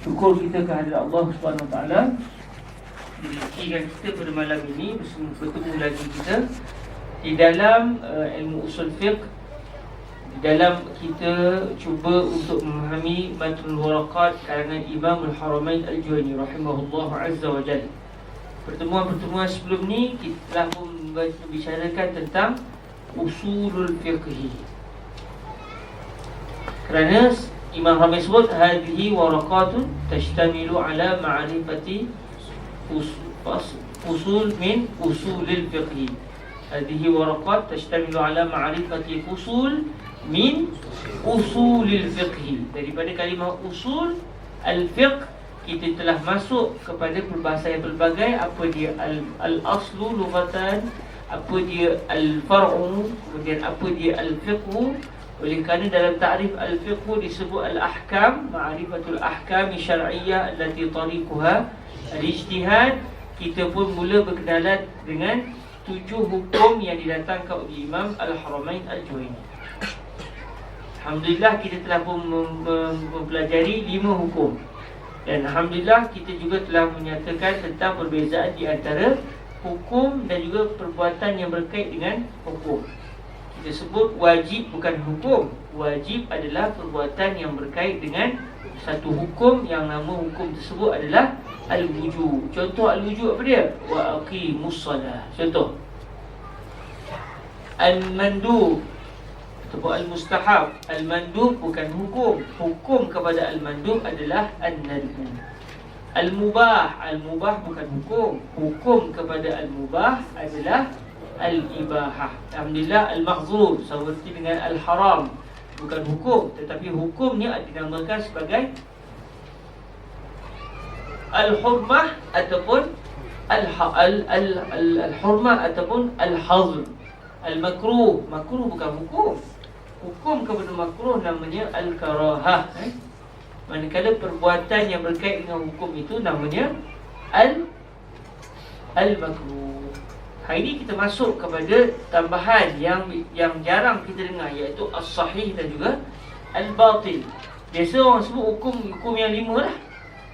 syukur kita kehadirat Allah Subhanahu Wa Taala diberikan kita pada malam ini bertemu lagi kita di dalam ilmu usul fiqh, di dalam kita cuba untuk memahami Matnul Waraqat karangan Imam Al-Haramain Al-Juwayni rahimahullah azza wa jalla. Pertemuan-pertemuan sebelum ni kita telah membicarakan tentang usulul fiqh. Kerana Imam Haramain sebut hadhihi waraqatun tashtamilu ala ma'rifati usul min usulil fiqh. Hadhihi waraqat tashtamilu ala ma'rifati usul min usulil fiqh. Daripada kalimah usul al-fiqh kita telah masuk kepada perbahasan yang pelbagai. Apa dia al-aslu lughatan, apa dia al-far'u, kemudian apa dia al-fiqh. Oleh kerana dalam ta'rif al-fiqh disebut al-ahkam, ma'rifatul ahkam syar'iyyah allati tariquha al-ijtihad. Kita pun mula berkenalan dengan 7 hukum yang didatangkan oleh Imam Al-Haramain Al-Juwayni. Alhamdulillah kita telah pun mempelajari 5 hukum. Dan Alhamdulillah kita juga telah menyatakan tentang perbezaan di antara hukum dan juga perbuatan yang berkait dengan hukum. Kita sebut wajib bukan hukum. Wajib adalah perbuatan yang berkait dengan satu hukum, yang nama hukum tersebut adalah al-wujub. Contoh al-wujub apa dia? Wa aqimus shalah. Contoh al-mandub ataupun al-mustahab. Al-mandub bukan hukum. Hukum kepada al-mandub adalah an-nadbu. Al-mubah. Al-mubah bukan hukum. Hukum kepada al-mubah adalah al-ibahah. Alhamdulillah al-mahzur seperti dengan al-haram bukan hukum, tetapi hukumnya dinamakan sebagai al-hurmah ataupun al-hurmah ataupun al-hazr. Al-makruh, makruh bukan hukum. Hukum kepada makruh namanya al-karahah. Manakala perbuatan yang berkait dengan hukum itu namanya al-makruh. Hari ini kita masuk kepada tambahan yang jarang kita dengar, iaitu as-sahih dan juga al-batil. Biasa orang sebut hukum yang 5 lah,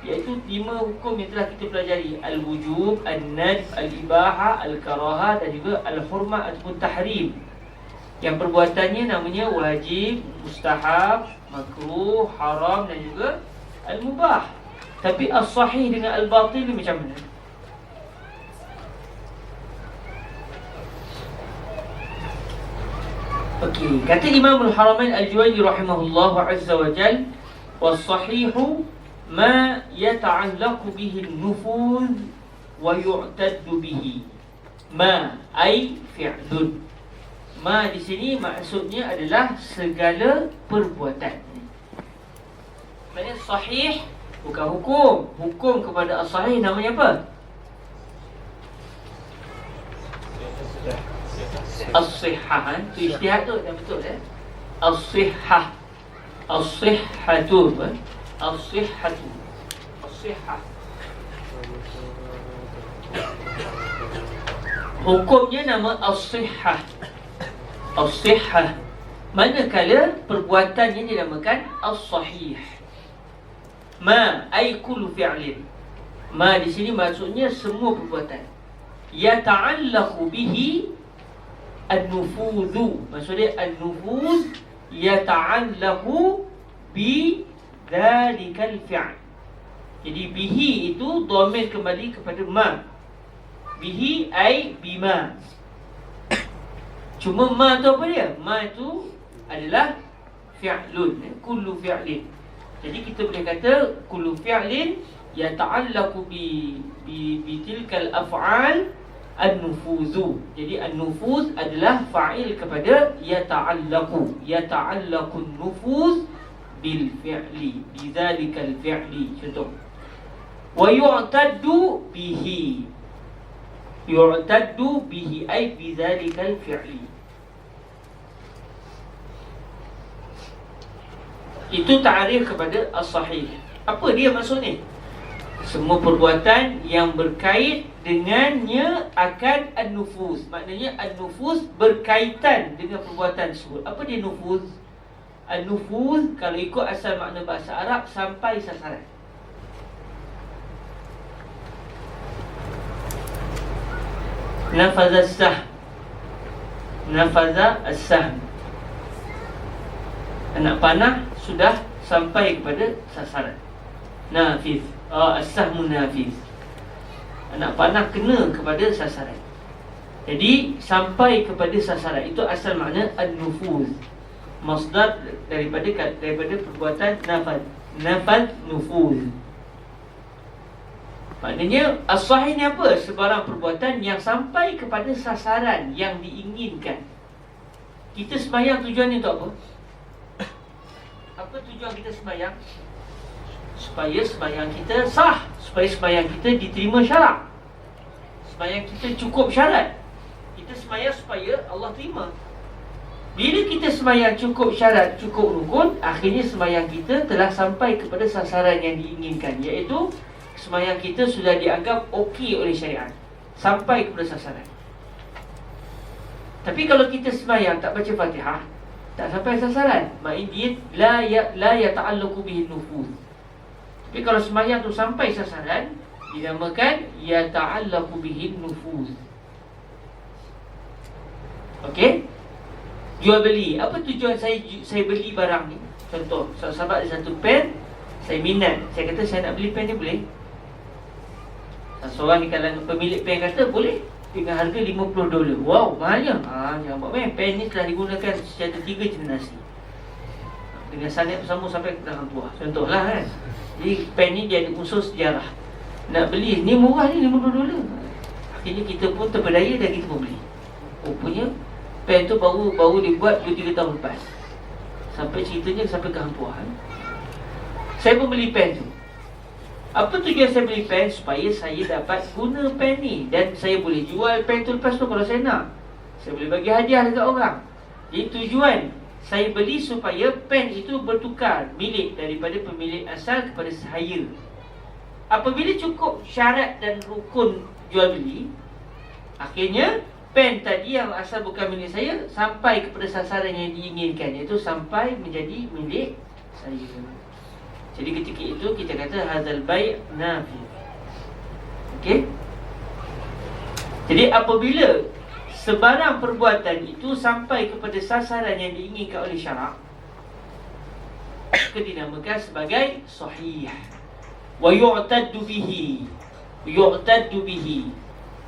iaitu 5 hukum yang telah kita pelajari: al-wujub, an-nadb, al-ibahah, al-karahah dan juga al-hurmah ataupun tahrim. Yang perbuatannya namanya wajib, mustahab, makruh, haram dan juga al-mubah. Tapi as-sahih dengan al-batil ni macam mana? Okey, kata Imam Al-Haramain Al-Juwayni rahimahullah azza wa jal, was-sahihu ma yata'allaqu bihi an-nufuz wa yu'taddu bihi. Ma ay fi'lun. Ma di sini maksudnya adalah segala perbuatan. Maksudnya sahih bukan hukum. Hukum kepada as-sahih namanya apa? As-sihhah. Itu ijtihad tu dah betul As-sihhah. As-sihhatu. As-sihhatu. As-sihhah. Hukumnya nama as-sihhah. As-sihhah. Manakala perbuatannya dinamakan as-sahih. Ma ay kullu fi'lin. Ma di sini maksudnya semua perbuatan. Yata'allaqu bihi an-nufuzu. Maksudnya an-nufuz yata'allaqu bi dhalikal fi'l. Jadi bihi itu dhamir kembali kepada ma. Bihi ay bima. Cuma ma tu apa dia? Ma itu adalah fi'lun, kullu fi'lin. Jadi kita boleh kata kullu fi'lin yata'allaqu bi tilkal af'al an-nufuzu. Jadi an-nufuz adalah fa'il kepada yata'allaqu. Yata'allaqu an-nufuz bil fi'li, bidzalikal fi'li. Contoh. Wa yu'taddu bihi. Yu'taddu bihi ay bidzalikal fi'li. Itu ta'rif kepada as-sahih. Apa dia maksudnya? Semua perbuatan yang berkait dengannya akan an-nufuz. Maknanya an-nufuz berkaitan dengan perbuatan tersebut. Apa dia nufuz? An-nufuz kalau ikut asal makna bahasa Arab, sampai sasaran. Nafaza as-sahm. Nafaza as-sahm. Anak panah sudah sampai kepada sasaran. Nafiz. As-sahmun nafiz. Anak panah kena kepada sasaran. Jadi sampai kepada sasaran itu asal makna an-nufuz. Masdar daripada perbuatan nafad. Nafad nufuz. Maknanya as-sahih ni apa? Sebarang perbuatan yang sampai kepada sasaran yang diinginkan. Kita sembahyang tujuan ni untuk apa? Apa tujuan kita sembahyang? Supaya sembahyang kita sah, supaya sembahyang kita diterima syarak, sembahyang kita cukup syarat. Kita sembahyang supaya Allah terima. Bila kita sembahyang cukup syarat, cukup rukun, akhirnya sembahyang kita telah sampai kepada sasaran yang diinginkan, iaitu sembahyang kita sudah dianggap okey oleh syariat, sampai kepada sasaran. Tapi kalau kita sembahyang tak baca Fatihah, tak sampai sasaran, maknanya dia la yata'allaqu bihi nufuz. Tapi kalau sembahyang tu sampai sasaran, dinamakan yata'allaqu bihi nufuz. Okey? Jual beli. Apa tujuan saya beli barang ni? Contoh, sahabat ada satu pen, saya minat. Saya kata saya nak beli pen ni, boleh? Seorang di kalangan pemilik pen kata boleh, dengan harga $50. Wow, mahalnya. Jangan buat main. Pen ni telah digunakan secara 3 generasi, dengan sanad bersama sampai ke belakang tua. Contohlah kan. Jadi pen ni dia ada unsur sejarah. Nak beli, ni murah ni $50. Akhirnya kita pun terpedaya dan kita pun beli. Rupanya pen tu baru dibuat 2-3 tahun lepas. Sampai ceritanya sampai ke hang tua. Saya pun beli pen tu. Apa tujuan saya beli pen? Supaya saya dapat guna pen ni, dan saya boleh jual pen tu lepas tu kalau saya nak. Saya boleh bagi hadiah dekat orang. Jadi tujuan saya beli supaya pen itu bertukar milik daripada pemilik asal kepada saya. Apabila cukup syarat dan rukun jual beli, akhirnya pen tadi yang asal bukan milik saya sampai kepada sasaran yang diinginkan, iaitu sampai menjadi milik saya. Jadi ketika itu kita kata hadzal bai' nafi. Okey? Jadi apabila sebarang perbuatan itu sampai kepada sasaran yang diinginkan oleh syarak, maka dinamakan sebagai sahih. Wa yu'taddu bihi. Yu'taddu bihi.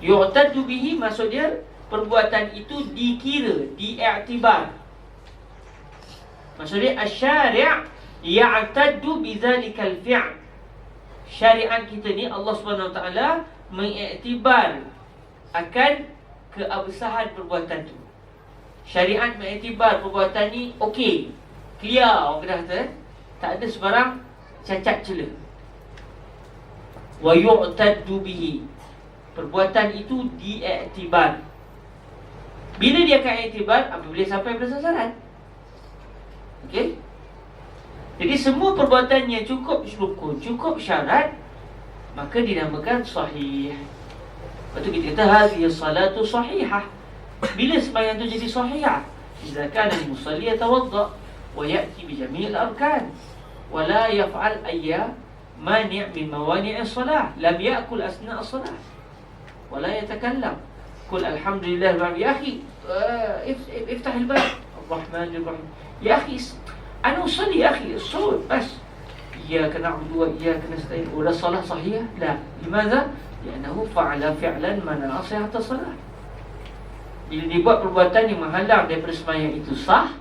Yu'taddu bihi maksud dia perbuatan itu dikira, diiktibar. Maksud dia asy-syari' ya'taddu bidzalikal fi'l. Syariat kita ni Allah Subhanahu Wa Taala mengiktibar akan keabsahan perbuatan tu. Syariat mengiktibar perbuatan ni okey, clear, orang kata, tak ada sebarang cacat celah. Wa yu'taddu bihi. Perbuatan itu diiktibar. Bila dia akan iktibar? Apabila sampai pada sasaran. Okey? Jadi semua perbuatan yang cukup rukun, cukup syarat, maka dinamakan sahih. Lepas tu kita kata hadhihi salatu sahihah. Bila sembahyang tu jadi sahihah? Idza kana al-musalli yatawadda wa ya'ti bi jami'il arkan wa la yaf'al ayya mani' min mawani' as-salah, lam ya'kul asna' as-salah wa la yatakallam. Qul alhamdulillah rabbil ya akhi, iftah al-bab ar-rahman ar-rahim. Ya akhi, أنا أصلي يا أخي الصوت بس إياك نعبد وإياك نستعين، ولا الصلاة صحيحة؟ لا. لماذا؟ لأنه فعل فعلا منع صحة الصلاة. Bila dibuat perbuatan yang menghalang daripada sembahyang itu sah,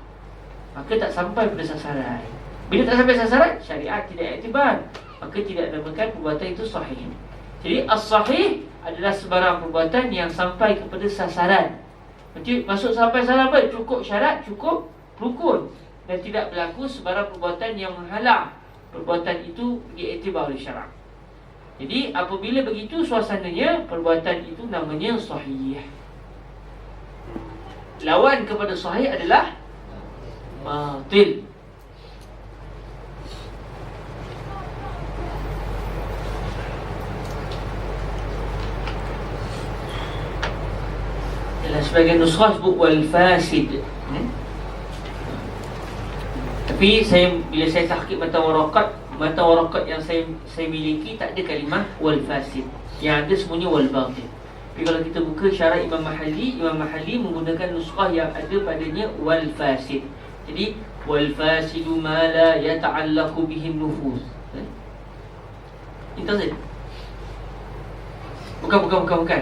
maka tak sampai pada sasaran. Bila tak sampai sasaran, syariat tidak iktibar, maka tidak dinamakan perbuatan itu sahih. Jadi as-sahih adalah sebarang perbuatan yang sampai kepada sasaran. Maksud sampai sasaran apa? Cukup syarat, cukup rukun, dan tidak berlaku sebarang perbuatan yang menghalang perbuatan itu diiktibar oleh syarak. Jadi apabila begitu suasananya, perbuatan itu namanya sahih. Lawan kepada sahih adalah batil. Dalam sebagian nuskhah sebut wal fasid. Tapi bila saya tahqiq mata warakat yang saya miliki, tak ada kalimah wal fasid. Yang ada semuanya wal batil. Tapi kalau kita buka syarah Imam Mahali menggunakan nuskah yang ada padanya wal fasid. Jadi wal fasidu ma la yata'allaqu bihi nufuz. Itu saja. Bukan.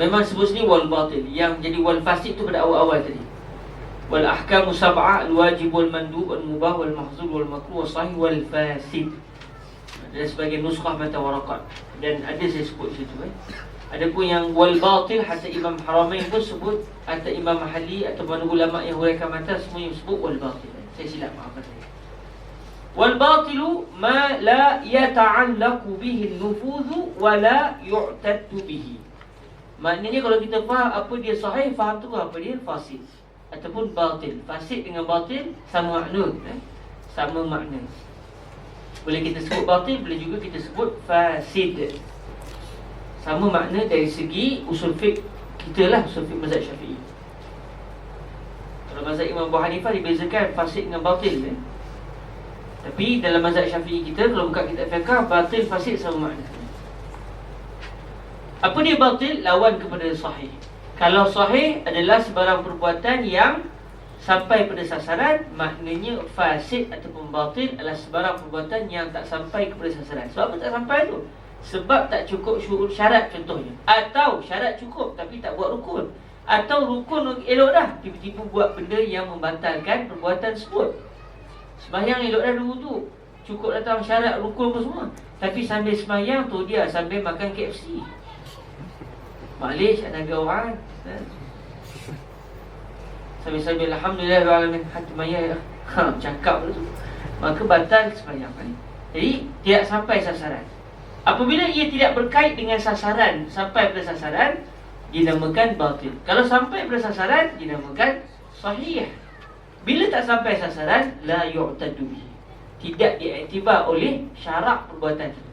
Memang sebut sini wal batil. Yang jadi wal fasid tu pada awal-awal tadi. Wal ahkamu sab'ah al wajib wal mandub wal mubah wal mahzur wal makruh wal sahih wal fasid. Dan sebagai nuskah mata warakat. Dan ada saya sebut situ Ada pun yang wal batil, hatta Imam Haramain pun sebut, hatta Imam Mahali atau mana ulama yang huraikan mata semua yang sebut wal batil. Saya silap, maafkan saya. Wal batilu ma la yata'allaqu bihi an-nufuz wa la yu'taddu bihi. Maknanya kalau kita faham apa dia sahih, faham tu apa dia fasid ataupun batil. Fasid dengan batil sama makna, sama makna. Boleh kita sebut batil, boleh juga kita sebut fasid. Sama makna dari segi usul fiqh kita lah, usul fiqh mazhab Syafi'i. Kalau mazhab Imam Abu Hanifah dibezakan fasid dengan batil. Tapi dalam mazhab Syafi'i kita, kalau buka kitab fiqh, batil fasid sama makna. Apa dia batil? Lawan kepada sahih. Kalau sahih adalah sebarang perbuatan yang sampai pada sasaran, maknanya fasid ataupun batil adalah sebarang perbuatan yang tak sampai kepada sasaran. Sebab apa tak sampai tu? Sebab tak cukup syarat contohnya. Atau syarat cukup tapi tak buat rukun. Atau rukun elok dah, tiba-tiba buat benda yang membatalkan perbuatan tersebut. Sembahyang elok dah dulu, cukup datang syarat rukun apa semua, tapi sambil sembahyang tu dia sambil makan KFC. Malaysia naga orang sambil alhamdulillah hati maya cakap tu, maka batal sembahyang. Jadi tidak sampai sasaran. Apabila ia tidak berkait dengan sasaran, sampai pada sasaran, dinamakan batil. Kalau sampai pada sasaran, dinamakan sahih. Bila tak sampai sasaran, la yu'tadu bihi, tidak diiktibar oleh syarak perbuatan itu.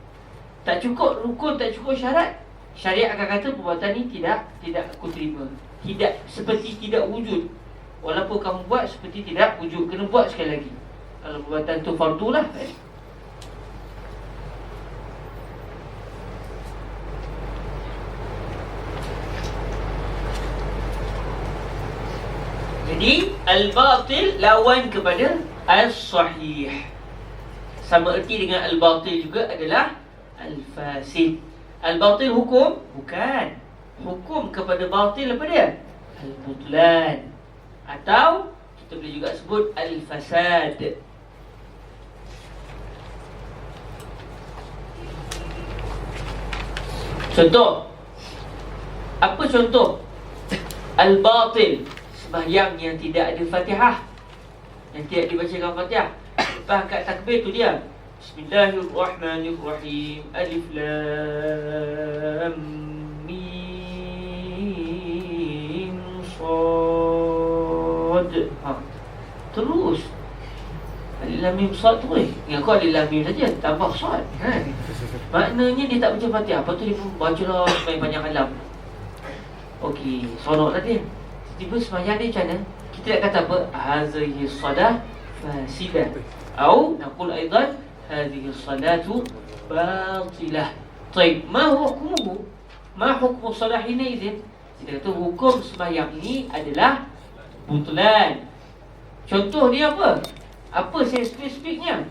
Tak cukup rukun, tak cukup syarat, syariat akan kata perbuatan ini tidak aku terima. Tidak, seperti tidak wujud. Walaupun kamu buat seperti tidak wujud, kena buat sekali lagi. Kalau perbuatan tu fardu lah. Jadi al-batil lawan kepada al-sahih. Sama erti dengan al-batil juga adalah al-fasid. Al-batil hukum? Bukan. Hukum kepada batil apa dia? Al-butlan. Atau kita boleh juga sebut al-fasad. Contoh. Apa contoh al-batil? Sembahyang yang tidak ada Fatihah, yang tidak dibacakan Fatihah. Lepas angkat takbir tu dia Bismillahirrahmanirrahim, Alif Lam Mim Shad. Terus Alif Lam Mim Shad tu yang kau Alif Lam Mim saja, tambah Shad maknanya dia tak baca Fatihah. Lepas tu dia pun baca lah banyak alam. Okey, sonok lah dia. Tiba sembahyang ni macam mana? Kita nak kata apa? Hazihi salah fasidah. Atau naqul aidan hadhihi salatu batilah. Baik, ma hukmuhu? Ma hukmu salah ini izin? Kita kata hukum sembahyang ini adalah butlan. Contoh dia apa? Apa saya spesifiknya?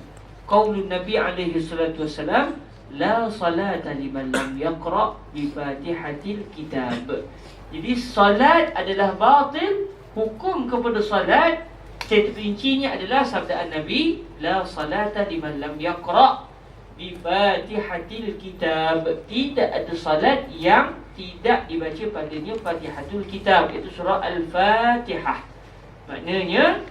Qaulun Nabi alaihi salatu wassalam, la salata liman lam yaqra bi Fatihatil kitab. Jadi salat adalah batil. Hukum kepada salat saya terperincinya adalah sabdaan Nabi, la salata liman lam yaqra bi Fatihatil kitab. Tidak ada salat yang tidak dibaca padanya Fatihatul kitab, iaitu surah Al-Fatihah. Maknanya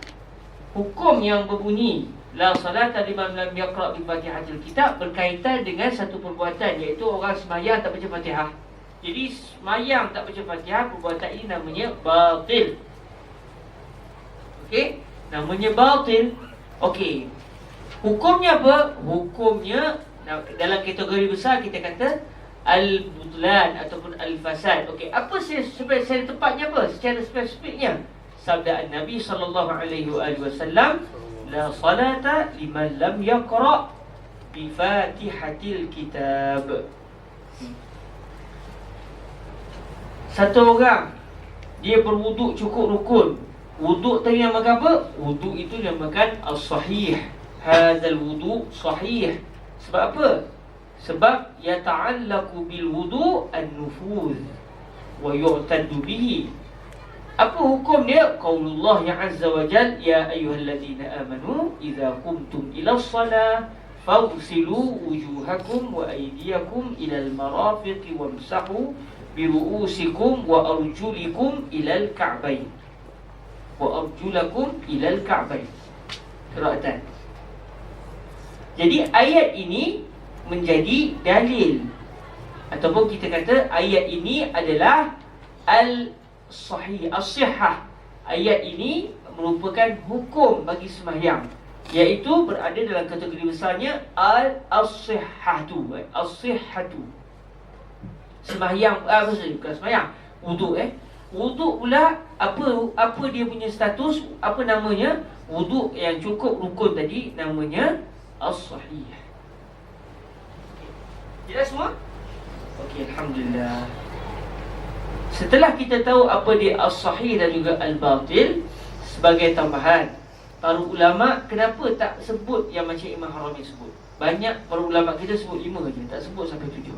hukum yang berbunyi la salata liman lam yaqra bi Fatihatil kitab berkaitan dengan satu perbuatan, iaitu orang sembahyang tak baca Fatihah. Jadi sembahyang tak baca Fatihah, perbuatan ini namanya batil. Okey, namanya batil. Okey, hukumnya apa? Hukumnya dalam kategori besar kita kata al-butlan ataupun al-fasad. Okey, apa secara tepatnya apa? Secara spesifiknya sabda Nabi sallallahu alaihi wasallam, la salata liman lam yaqra bi Fatihatil kitab. Satu orang dia berwuduk cukup rukun. Wuduk tadi namakan apa? Wuduk itu namakan as-sahih. Hadzal wuduk sahih. Sebab apa? Sebab yata'allaqu bil wudu' an-nufuz wa yu'taddu bihi. Apa hukum dia? Qaulullah ya azza wa jal, ya ayyuhalladzina amanu idza qumtum ila shalah faghsilu wujuhakum wa aydiyakum ila al-marafiqi wamsahu bi ru'usikum wa arjulikum ila al-ka'bayn. Wa arjulakum ila al-ka'bayn. Qiraatan. Jadi ayat ini menjadi dalil, ataupun kita kata ayat ini adalah al-sahih, as-sihhah. Ayat ini merupakan hukum bagi sembahyang, iaitu berada dalam kategori besarnya al-sihhatu. As-sihhatu. Sembahyang, bukan sembahyang, wuduk Wuduk pula apa dia punya status, apa namanya? Wuduk yang cukup rukun tadi namanya as-sahih. Jelas semua? Okey, alhamdulillah. Setelah kita tahu apa dia as-sahih dan juga al-batil, sebagai tambahan, para ulama kenapa tak sebut yang macam Imam Haramain sebut? Banyak para ulama kita sebut 5 je, tak sebut sampai 7.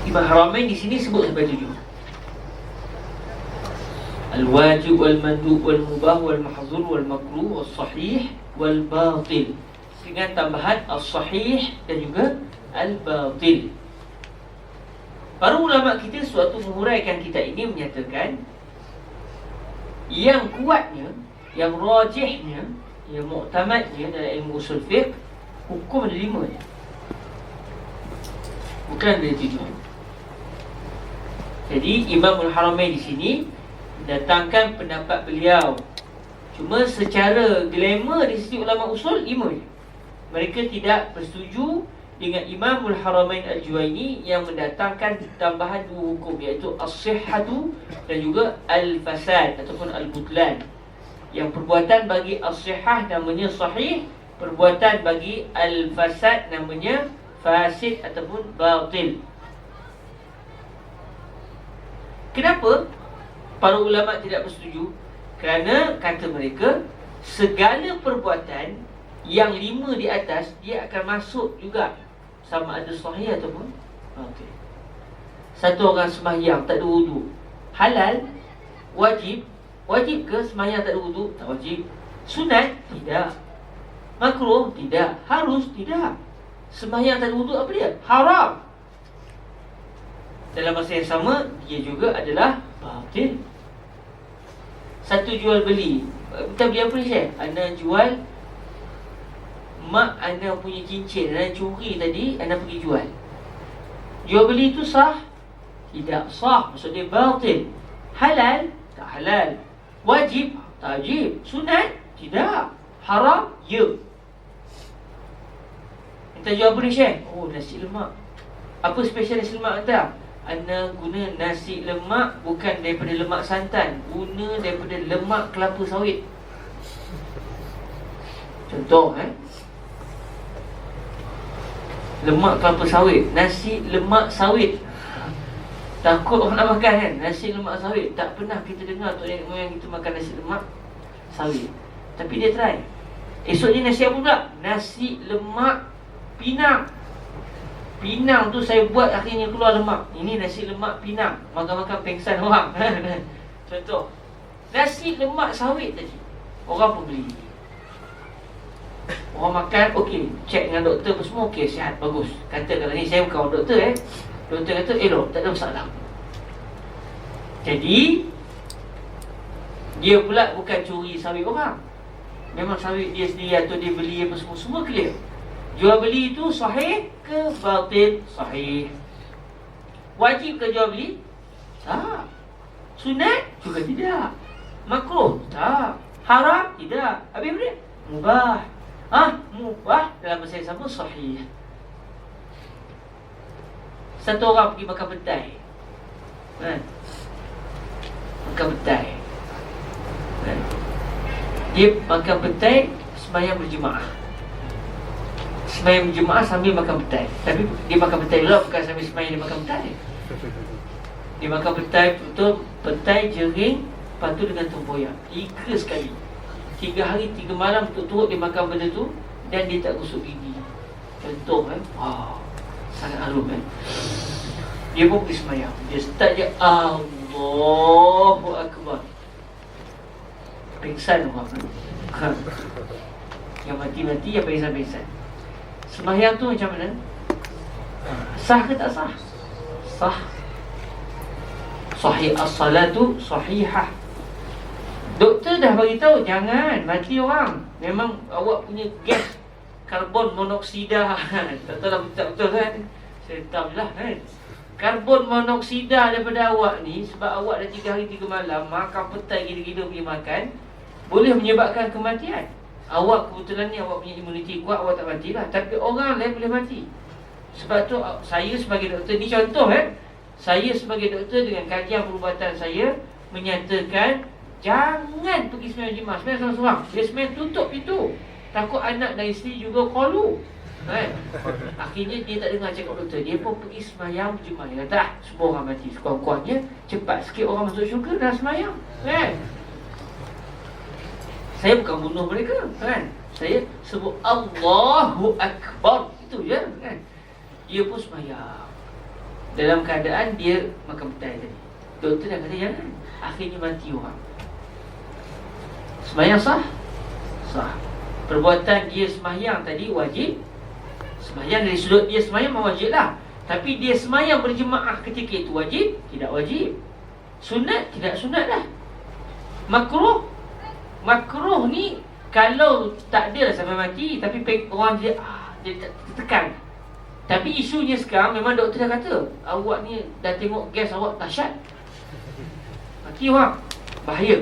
Imam Haramain di sini sebut sampai 7. Al-wajib wal-mandub wal-mubah wal-mahzur wal-makruh wal-sahih wal-batil, dengan tambahan as-sahih dan juga al-batil. Para ulama kita suatu menguraikan kitab ini menyatakan yang kuatnya, yang rajihnya, yang muktamadnya dalam ilmu usul fiqh, hukum ada 5 je, bukan ada 7. Jadi Imam Al-Haramain di sini datangkan pendapat beliau. Cuma secara glamour di sisi ulama usul 5 je. Mereka tidak bersetuju dengan Imam Al-Haramain Al-Juwaini yang mendatangkan tambahan 2 hukum, iaitu as-sihhatu dan juga al-fasad ataupun al-butlan. Yang perbuatan bagi as-sihhah namanya sahih, perbuatan bagi al-fasad namanya fasid ataupun batil. Kenapa para ulama tidak bersetuju? Kerana kata mereka, segala perbuatan yang 5 di atas dia akan masuk juga, sama ada sahih ataupun batil. Satu orang sembahyang tak ada wuduk, halal, wajib. Wajib ke sembahyang tak ada wuduk? Tak wajib. Sunat? Tidak. Makruh? Tidak. Harus? Tidak. Sembahyang tak ada wuduk apa dia? Haram. Dalam masa yang sama, dia juga adalah batil. Satu jual beli. Kita beli apa ni, Syekh? Anda jual mak anda punya cincin, anda curi tadi, anda pergi jual. Jual beli itu sah? Tidak sah. Maksud dia batil. Halal? Tak halal. Wajib? Tak wajib. Sunat? Tidak. Haram? Ya. Kita jual apa ni, Syekh? Oh, nasi lemak. Apa special nasi lemak anda? Anda guna nasi lemak bukan daripada lemak santan, guna daripada lemak kelapa sawit. Contoh, lemak kelapa sawit, nasi lemak sawit. Takut orang nak makan kan, nasi lemak sawit. Tak pernah kita dengar tok nenek moyang kita makan nasi lemak sawit. Tapi dia try. Esoknya nasi apa pula? Nasi lemak pinang. Pinang tu saya buat akhirnya keluar lemak. Ini nasi lemak pinang. Makan-makan pengsan orang. Contoh, nasi lemak sawit tadi, orang pun beli. Orang makan, okey, cek dengan doktor apa semua, okey, sihat, bagus. Kata kalau ni, saya bukan orang doktor Doktor kata, elok, tak ada masalah. Jadi dia pula bukan curi sawit orang, memang sawit dia sendiri atau dia beli apa semua clear. Jual beli itu sahih ke batil? Sahih. Wajib ke jual beli? Tak. Sunat? Juga tidak. Makruh? Tak. Haram? Tidak. Habis apa dia? Mubah. Mubah dalam masa yang sama sahih. Satu orang pergi makan petai, makan petai, dia makan petai sembahyang berjemaah. Semayang berjemaah sambil makan petai. Tapi dia makan petai dulu, bukan sambil semayang dia makan petai. Dia makan petai betul, petai jering, lepas tu dengan tempoyak 3 sekali. 3 hari 3 malam turut-turut dia makan benda tu. Dan dia tak gosok gigi. Contoh sangat harum Dia pun pergi semayang. Dia start je Allahu Akbar. Pingsan orang Yang mati-mati, yang pingsan-pingsan. Semayang tu macam mana? Sah ke tak sah? Sah. Sahih as-salatu sahihah. Doktor dah bagi tahu jangan mati orang. Memang awak punya gas karbon monoksida tak tahu lah betul kan? Saya tahu je lah kan. Karbon monoksida daripada awak ni, sebab awak dah 3 hari 3 malam makan petai gila-gila punya makan, boleh menyebabkan kematian. Awak kebetulan ni awak punya imuniti kuat, awak tak mati lah. Tapi orang lain boleh mati. Sebab tu saya sebagai doktor ni, contoh saya sebagai doktor dengan kajian perubatan saya menyatakan jangan pergi semayang jemaah. Semayang seorang-seorang. Dia semayang tutup pintu. Takut anak dan isteri juga qalu. Akhirnya dia tak dengar cakap doktor. Dia pun pergi semayang berjemaah. Dia kata semua orang mati. Sekurang-kurangnya cepat sikit orang masuk syurga dah semayang. Saya bukan bunuh mereka Saya sebut Allahu Akbar. Itu je Dia pun semayang dalam keadaan dia makan petai tadi. Doktor dah kata jangan. Akhirnya mati orang. Semayang sah? Sah. Perbuatan dia semayang tadi wajib. Semayang dari sudut dia semayang wajib lah. Tapi dia semayang berjemaah ketika itu wajib? Tidak wajib. Sunat? Tidak sunat lah. Makruh? Makruh ni kalau tak ada lah sampai mati, tapi orang dia tekan. Tapi isunya sekarang memang doktor dah kata awak ni dah tengok gas awak dahsyat, mati orang. Bahaya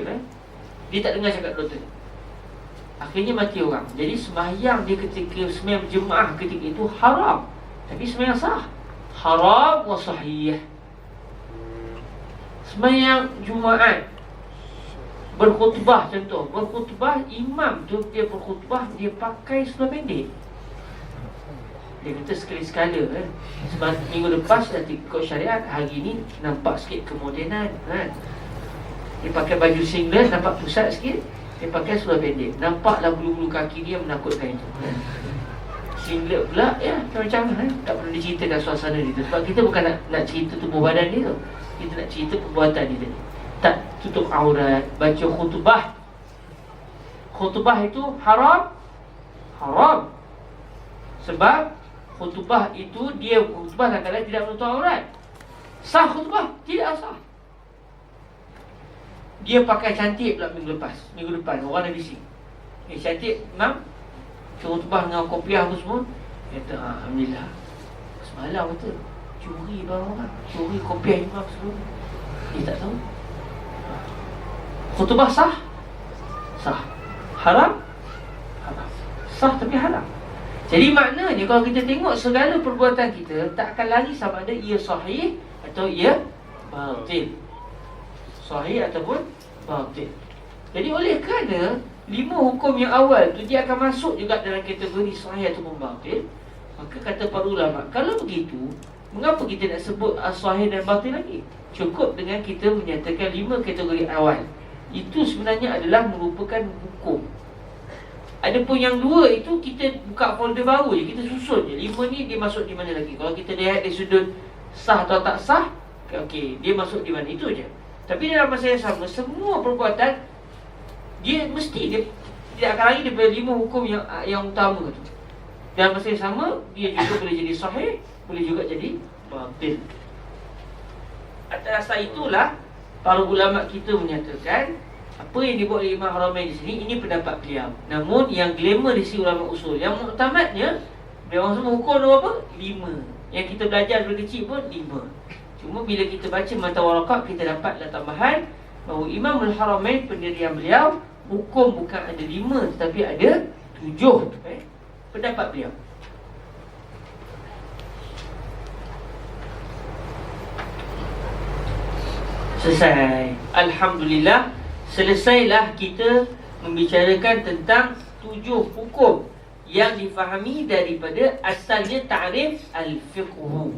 Dia tak dengar cakap doktor. Akhirnya mati orang. Jadi sembahyang dia ketika sembahyang berjemaah ketika itu haram. Tapi sembahyang sah. Haram wa sahih. Sembahyang Jumaat berkhutbah, contoh berkhutbah, imam tu dia berkhutbah, dia pakai seluar pendek. Dia kata sekali-sekala sebab minggu lepas dah ikut syariat, hari ni nampak sikit kemodenan Dia pakai baju singlet, nampak pusat sikit. Dia pakai seluar pendek, nampaklah bulu-bulu kaki dia menakutkan itu Singlet pula macam tak perlu diceritakan suasana dia. Sebab kita bukan nak cerita tubuh badan dia tu. Kita nak cerita perbuatan dia tadi. Tak tutup aurat, baca khutbah. Khutbah itu haram. Haram. Sebab khutbah itu dia khutbah kadang-kadang tidak menutup aurat. Sah khutbah? Tidak sah. Dia pakai cantik pula minggu lepas. Minggu depan orang dah bising. Cantik imam khutbah dengan kopiah apa semua. Dia kata alhamdulillah. Semalam kata curi barang orang, curi kopiah imam semua. Dia tak tahu. Khutbah sah? Sah. Haram? Haram. Sah tapi haram. Jadi maknanya kalau kita tengok segala perbuatan kita, tak akan lari sama ada ia sahih atau ia batil. Sahih ataupun batil. Jadi oleh kerana 5 hukum yang awal tu dia akan masuk juga dalam kategori sahih ataupun batil, maka kata para ulama, kalau begitu mengapa kita nak sebut sahih dan batil lagi? Cukup dengan kita menyatakan 5 kategori awal. Itu sebenarnya adalah merupakan hukum. Adapun yang 2 itu kita buka folder baru je, kita susun je. 5 ni dia masuk di mana lagi? Kalau kita lihat dari sudut sah atau tak sah, okey, dia masuk di mana, itu je. Tapi dalam masa yang sama, semua perbuatan dia mesti dia tidak akan lari daripada 5 hukum yang utama tu. Dalam masa yang sama, dia juga boleh jadi sahih, boleh juga jadi batil. Atas dasar itulah para ulama kita menyatakan apa yang dibuat oleh Imam Haramain di sini, ini pendapat beliau. Namun yang glamour di sisi ulama usul, yang muktamadnya dia orang semua hukum berapa? 5. Yang kita belajar dari kecil pun 5. Cuma bila kita baca Mata Waraqah, kita dapatlah tambahan bahawa Imam Al-Haramain pendirian beliau, hukum bukan ada 5 tetapi ada 7. Pendapat beliau. Selesai. Alhamdulillah, selesailah kita membicarakan tentang 7 hukum yang difahami daripada asalnya ta'rif al-fiqhu.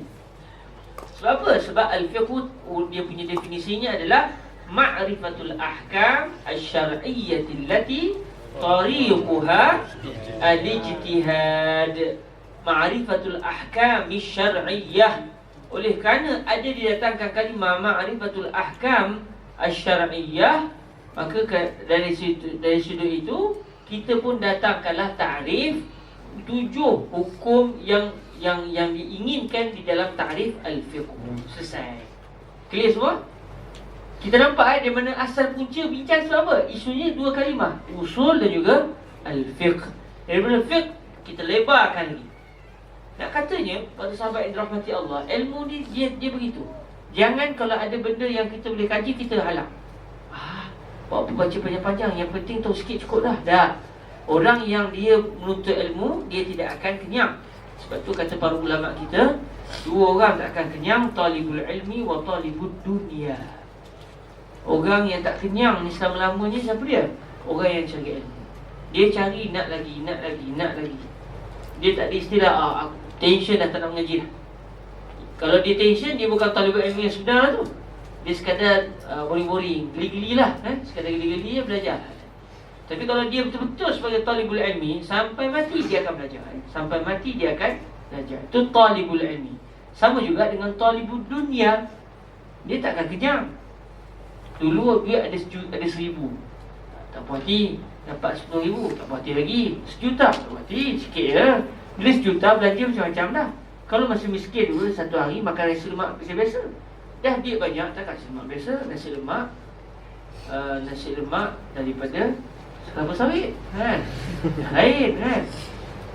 Sebab apa? Sebab al-fiqhu dia punya definisinya adalah ma'rifatul ahkam asy-syar'iyyati allati tariquha al-ijtihad. Ma'rifatul ahkam asy-syar'iyyah. Oleh kerana ada didatangkan kalimah ma'rifatul ahkam asy-syar'iyyah, maka dari sudut itu kita pun datangkanlah ta'rif 7 hukum yang diinginkan di dalam ta'rif al-fiqh. Selesai. Clear semua? Kita nampak di mana asal punca bincang sebab apa? Isunya 2 kalimah, usul dan juga al-fiqh. Daripada fiqh kita lebarkan lagi. Nak katanya pada sahabat yang dirahmati Allah, ilmu ni dia begitu. Jangan kalau ada benda yang kita boleh kaji, kita halang. Buat apa baca panjang-panjang, yang penting tahu sikit cukup dah. Dah. Orang yang dia menuntut ilmu, dia tidak akan kenyang. Sebab tu kata para ulama kita, 2 orang tak akan kenyang, talibul ilmi wa talibud dunia. Orang yang tak kenyang ni selama-lamanya siapa dia? Orang yang cari ilmu. Dia cari nak lagi. Dia tak ada istilah tension dah tak nak mengaji dah. Kalau dia tension, dia bukan talibul ilmi yang sebenar lah tu. Dia sekadar boring-boring, geli-geli lah, sekadar geli-geli dia belajar. Tapi kalau dia betul-betul sebagai talibul ilmi, sampai mati dia akan belajar. Sampai mati dia akan belajar. Itu talibul ilmi. Sama juga dengan talibul dunia. Dia tak akan kenyang. Dulu dia ada 1,000, tak puas hati, dapat 10,000, tak puas hati lagi. 1,000,000, tak puas hati, sikit je. Bila 1,000,000 belanja macam-macam dah. Kalau masih miskin dulu, satu hari makan nasi lemak biasa-biasa. Dah duit banyak, tak nasi lemak biasa. Nasi lemak daripada kelapa sawit, lain kan.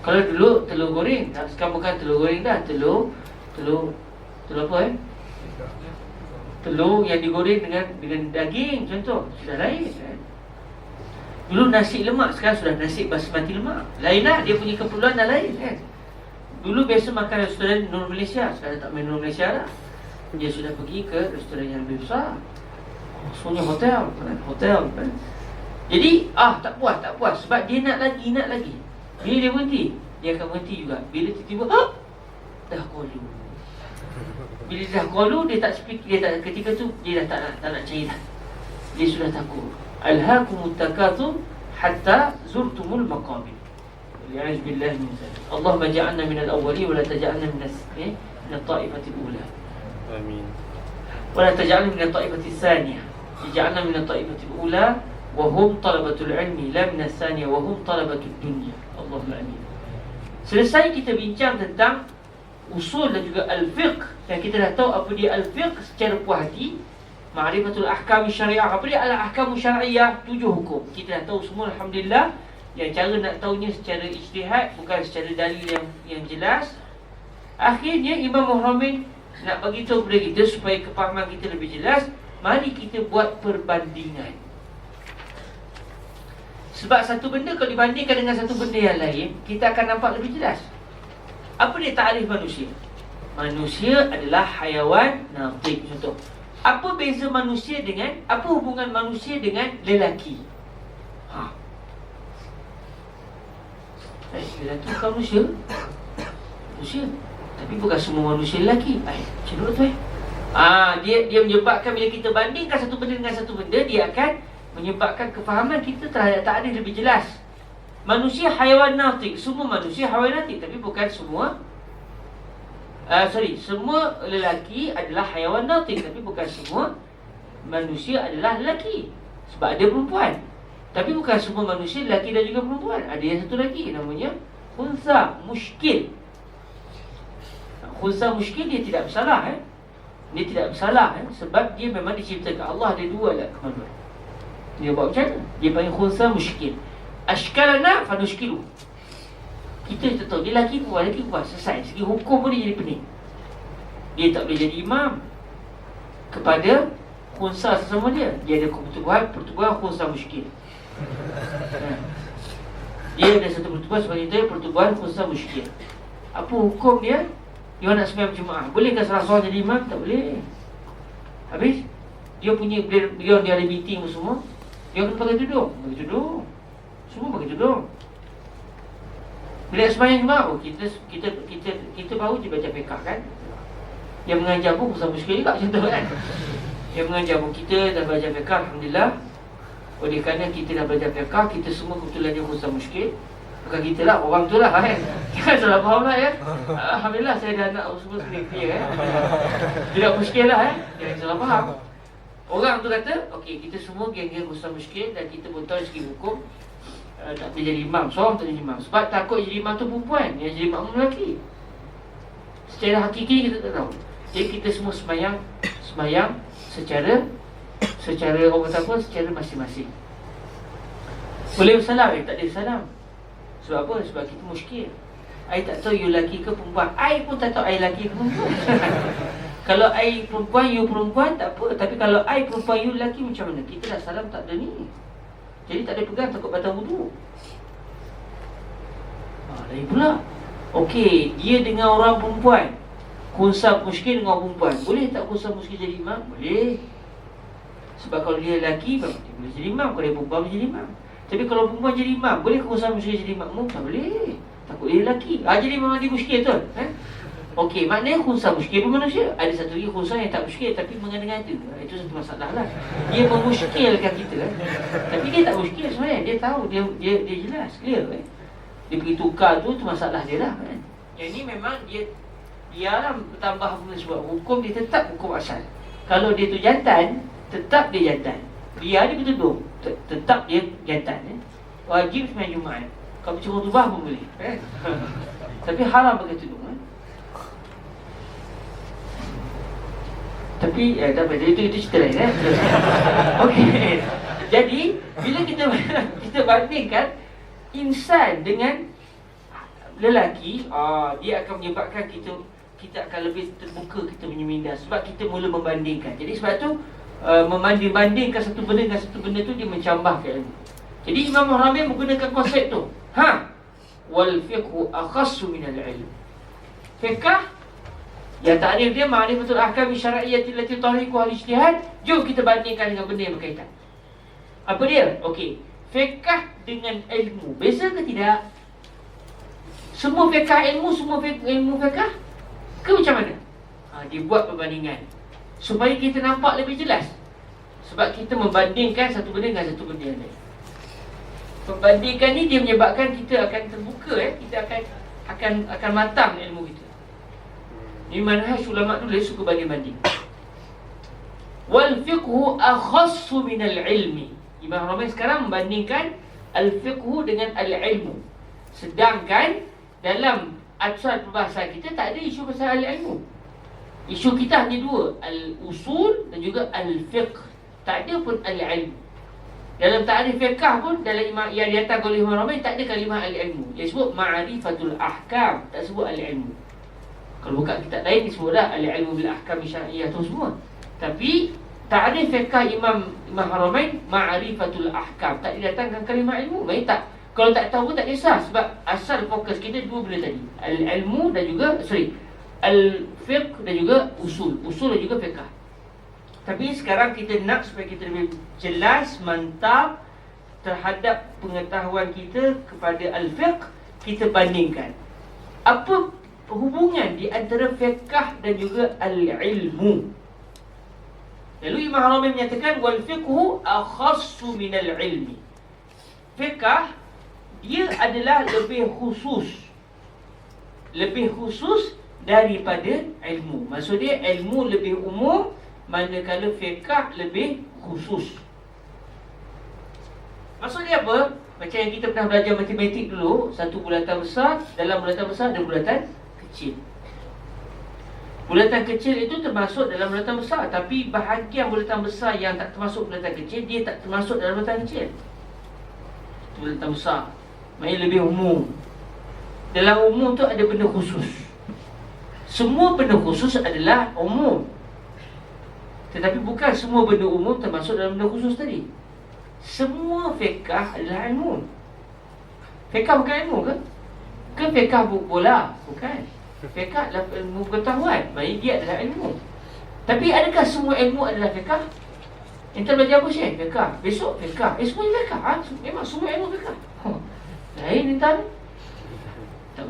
Kalau dulu telur goreng, sekarang bukan telur goreng dah, telur apa telur yang digoreng dengan daging contoh, sudah lain kan. Dulu nasi lemak, sekarang sudah nasi basmati lemak. Lain lah, dia punya keperluan dah lain kan. Dulu biasa makan restoran Nur Malaysia, sekarang tak main Nur Malaysia dah. Dia sudah pergi ke restoran yang lebih besar. Semuanya hotel kan. Jadi tak puas sebab dia nak lagi. Bila dia berhenti, dia akan berhenti juga. Bila tiba-tiba dah qalu. Bila dah qalu, dia tak speak, ketika tu dia dah tak nak cari dah. Dia sudah takut. Alhaakumut takatsur hatta zurtumul maqabir. Ya'azubillah min zalik. Allahumma ja'alna minal awwalin wa la taj'alna minat ta'ifatil ula. Amin. Wa la taj'alna minat ta'ifatis tsaniyah. Ja'alna minat ta'ifatil ula wa hum talabatul ilmi la minas tsaniyah wa hum talabatud dunya. Allahumma amin. Selesai kita bincang tentang usul dan juga al-fiqh, dan kita dah tahu apa dia al-fiqh secara puas hati. Ma'rifatul ahkam syariah, apa dia al-ahkam syariah, 7 hukum. Kita dah tahu semua alhamdulillah. Yang cara nak tahunya secara ijtihad, bukan secara dalil yang jelas. Akhirnya Imam Muhammad nak bagi tahu kepada kita supaya kefahaman kita lebih jelas. Mari kita buat perbandingan. Sebab satu benda kalau dibandingkan dengan satu benda yang lain, kita akan nampak lebih jelas. Apa dia ta'rif manusia? Manusia adalah haiwan natiq. Contoh, apa beza manusia dengan, apa hubungan manusia dengan lelaki? Lelaki bukan manusia. Manusia, tapi bukan semua manusia lelaki. Macam mana tu dia menyebabkan bila kita bandingkan satu benda dengan satu benda, dia akan menyebabkan kefahaman kita terhadap ta'rif lebih jelas. Manusia haiwan natiq, semua manusia haiwan natiq, tapi bukan semua. Semua lelaki adalah haiwan natiq, tapi bukan semua manusia adalah lelaki. Sebab ada perempuan. Tapi bukan semua manusia lelaki dan juga perempuan. Ada yang satu lagi namanya khunsa muskil. Khunsa muskil dia tidak bersalah Dia tidak bersalah sebab dia memang diciptakan Allah ada 2 lah kemaluan. Dia buat macam mana? Dia panggil khunsa muskil. Ashkalana fanushkilu. Kita tahu dia lelaki perempuan, selesai. Segi hukum pun dia jadi pening. Dia tak boleh jadi imam kepada khunsa sesama dia. Dia ada pertubuhan khunsa muskil. Dia ada satu pertubuhan sebab itu pertubuhan khunsa muskil. Apa hukum dia? Dia nak sembahyang Jumaat. Bolehkah salah seorang jadi imam? Tak boleh. Habis dia ada meeting semua. Dia kena pakai tudung. Semua pakai tudung. Bila sembahyang Jumaat, kita baru je baca fiqh kan. Yang mengajar pun sama muskil juga macam tu kan. Yang mengajar pun kita dah belajar fiqh, alhamdulillah. Oleh kerana kita dah belajar fiqh, kita semua kebetulan dia khusus muskil. Bukan kita lah, orang tu lah kan. Jangan salah faham lah ya. Alhamdulillah saya dah anak semua clear kan. Tidak muskil lah jangan salah faham. Orang tu kata, okey, kita semua geng-geng Ustaz Muskil dan kita pun tahu segi hukum tak boleh jadi imam, seorang tak jadi imam. Sebab takut jadi imam tu perempuan, yang jadi imam lelaki. Secara hakiki kita tak tahu. Jadi kita semua sembahyang secara orang kata apa, secara masing-masing. Boleh bersalam, tak ada salam. Sebab apa? Sebab kita muskil. I tak tahu you lelaki ke perempuan. I pun tak tahu I lelaki ke perempuan. Kalau I perempuan, you perempuan, tak apa. Tapi kalau I perempuan, you lelaki, macam mana? Kita dah salam tak ada ni. Jadi tak ada pegang, takut batal wudu. Lain pula. Okey, dia dengan orang perempuan, khusam muskil dengan orang perempuan, boleh tak khusam muskil jadi imam? Boleh. Sebab kalau dia lelaki, dia boleh jadi imam. Kalau dia perempuan, boleh jadi imam. Tapi kalau perempuan jadi imam, boleh khusam muskil jadi makmum? Tak boleh. Takut dia lelaki. Jadi memang dia muskil tu. Okey, maknanya khunsa muskil pun manusia. Ada satu lagi khunsa yang tak muskil tapi mengada-ngada. Itu satu masalah lah. Dia memuskilkan kita tapi dia tak muskil sebenarnya. Dia tahu, dia jelas, clear Dia pergi tukar tu masalah dia lah kan. Yang ni memang dia lah bertambah benda sebab hukum dia tetap hukum asal. Kalau dia tu jantan, tetap dia jantan. Dia bertudung, tetap dia jantan Wajib sembahyang Jumaat. Kalau bercumur tubah pun boleh tapi haram pakai tudung Tapi tak apa, itu cerita lain Okey. Jadi bila kita bandingkan insan dengan lelaki, dia akan menyebabkan kita akan lebih terbuka kita punya minda. Sebab kita mula membandingkan. Jadi sebab tu membanding-bandingkan satu benda dengan satu benda tu dia mencambahkan ilmu. Jadi Imam Rabi menggunakan konsep tu. Wal fiqhu akhassu minal ilm. Fiqh yang takrif dia ma'rifatul ahkam syar'iyyah allati tariqu al-ijtihad. Jom kita bandingkan dengan benda yang berkaitan. Apa dia? Okey. Fiqh dengan ilmu beza ke tidak? Semua fiqh ilmu, semua ilmu fiqh ke macam mana? Dia buat perbandingan supaya kita nampak lebih jelas. Sebab kita membandingkan satu benda dengan satu benda yang lain. Perbandingan ni dia menyebabkan kita akan terbuka kita akan matang ilmu kita. Ini manhaj ulama dulu suka banding-banding. Wal fiqhu akhassu min al-ilmi. Imam Rabi sekarang membandingkan al-fiqhu dengan al-ilmu. Sedangkan dalam aturan perbahasan kita tak ada isu pasal al-ilmu. Isu kita hanya dua, al-usul dan juga al-fiqh. Tak ada pun al-ilmu. Dalam ta'rif fiqh pun dalam yang diatas oleh Imam Rabi tak ada kalimah al-ilmu. Dia sebut ma'rifatul ahkam, tak sebut al-ilmu. Kalau buka kitab lain disebut dah al-ilmu bil ahkam syar'iyyah tu semua. Tapi ta'rif fiqh Imam Haramain ma'rifatul ahkam, tak didatangkan kalimah ilmu. Baik tak? Kalau tak tahu pun tak kisah sebab asal fokus kita dua benda tadi. Al-ilmu dan juga al-fiqh dan juga usul. Usul dan juga fiqh. Tapi sekarang kita nak supaya kita lebih jelas, mantap terhadap pengetahuan kita kepada al-fiqh, kita bandingkan apa hubungan di antara fiqh dan juga al-ilmu. Lalu Imam Haramain menyatakan wal fiqhu akhassu minal ilmi. Fiqh dia adalah lebih khusus daripada ilmu. Maksudnya ilmu lebih umum, manakala fiqh lebih khusus. Maksudnya apa? Macam yang kita pernah belajar matematik dulu, satu bulatan besar, dalam bulatan besar ada bulatan kecil. Bulatan kecil itu termasuk dalam bulatan besar, tapi bahagian bulatan besar yang tak termasuk bulatan kecil, dia tak termasuk dalam bulatan kecil. Itu bulatan besar, maknanya lebih umum. Dalam umum tu ada benda khusus. Semua benda khusus adalah umum, tetapi bukan semua benda umum termasuk dalam benda khusus tadi. Semua fiqh adalah ilmu. Fiqh bukan ilmu ke? Ke fiqh bola? Bukan. Fiqh adalah ilmu pengetahuan, maksudnya dia adalah ilmu. Tapi adakah semua ilmu adalah fiqh? Kita belajar apa sih? Fiqh. Besok fiqh. Semuanya fiqh. Memang semua ilmu fiqh. Lain intan.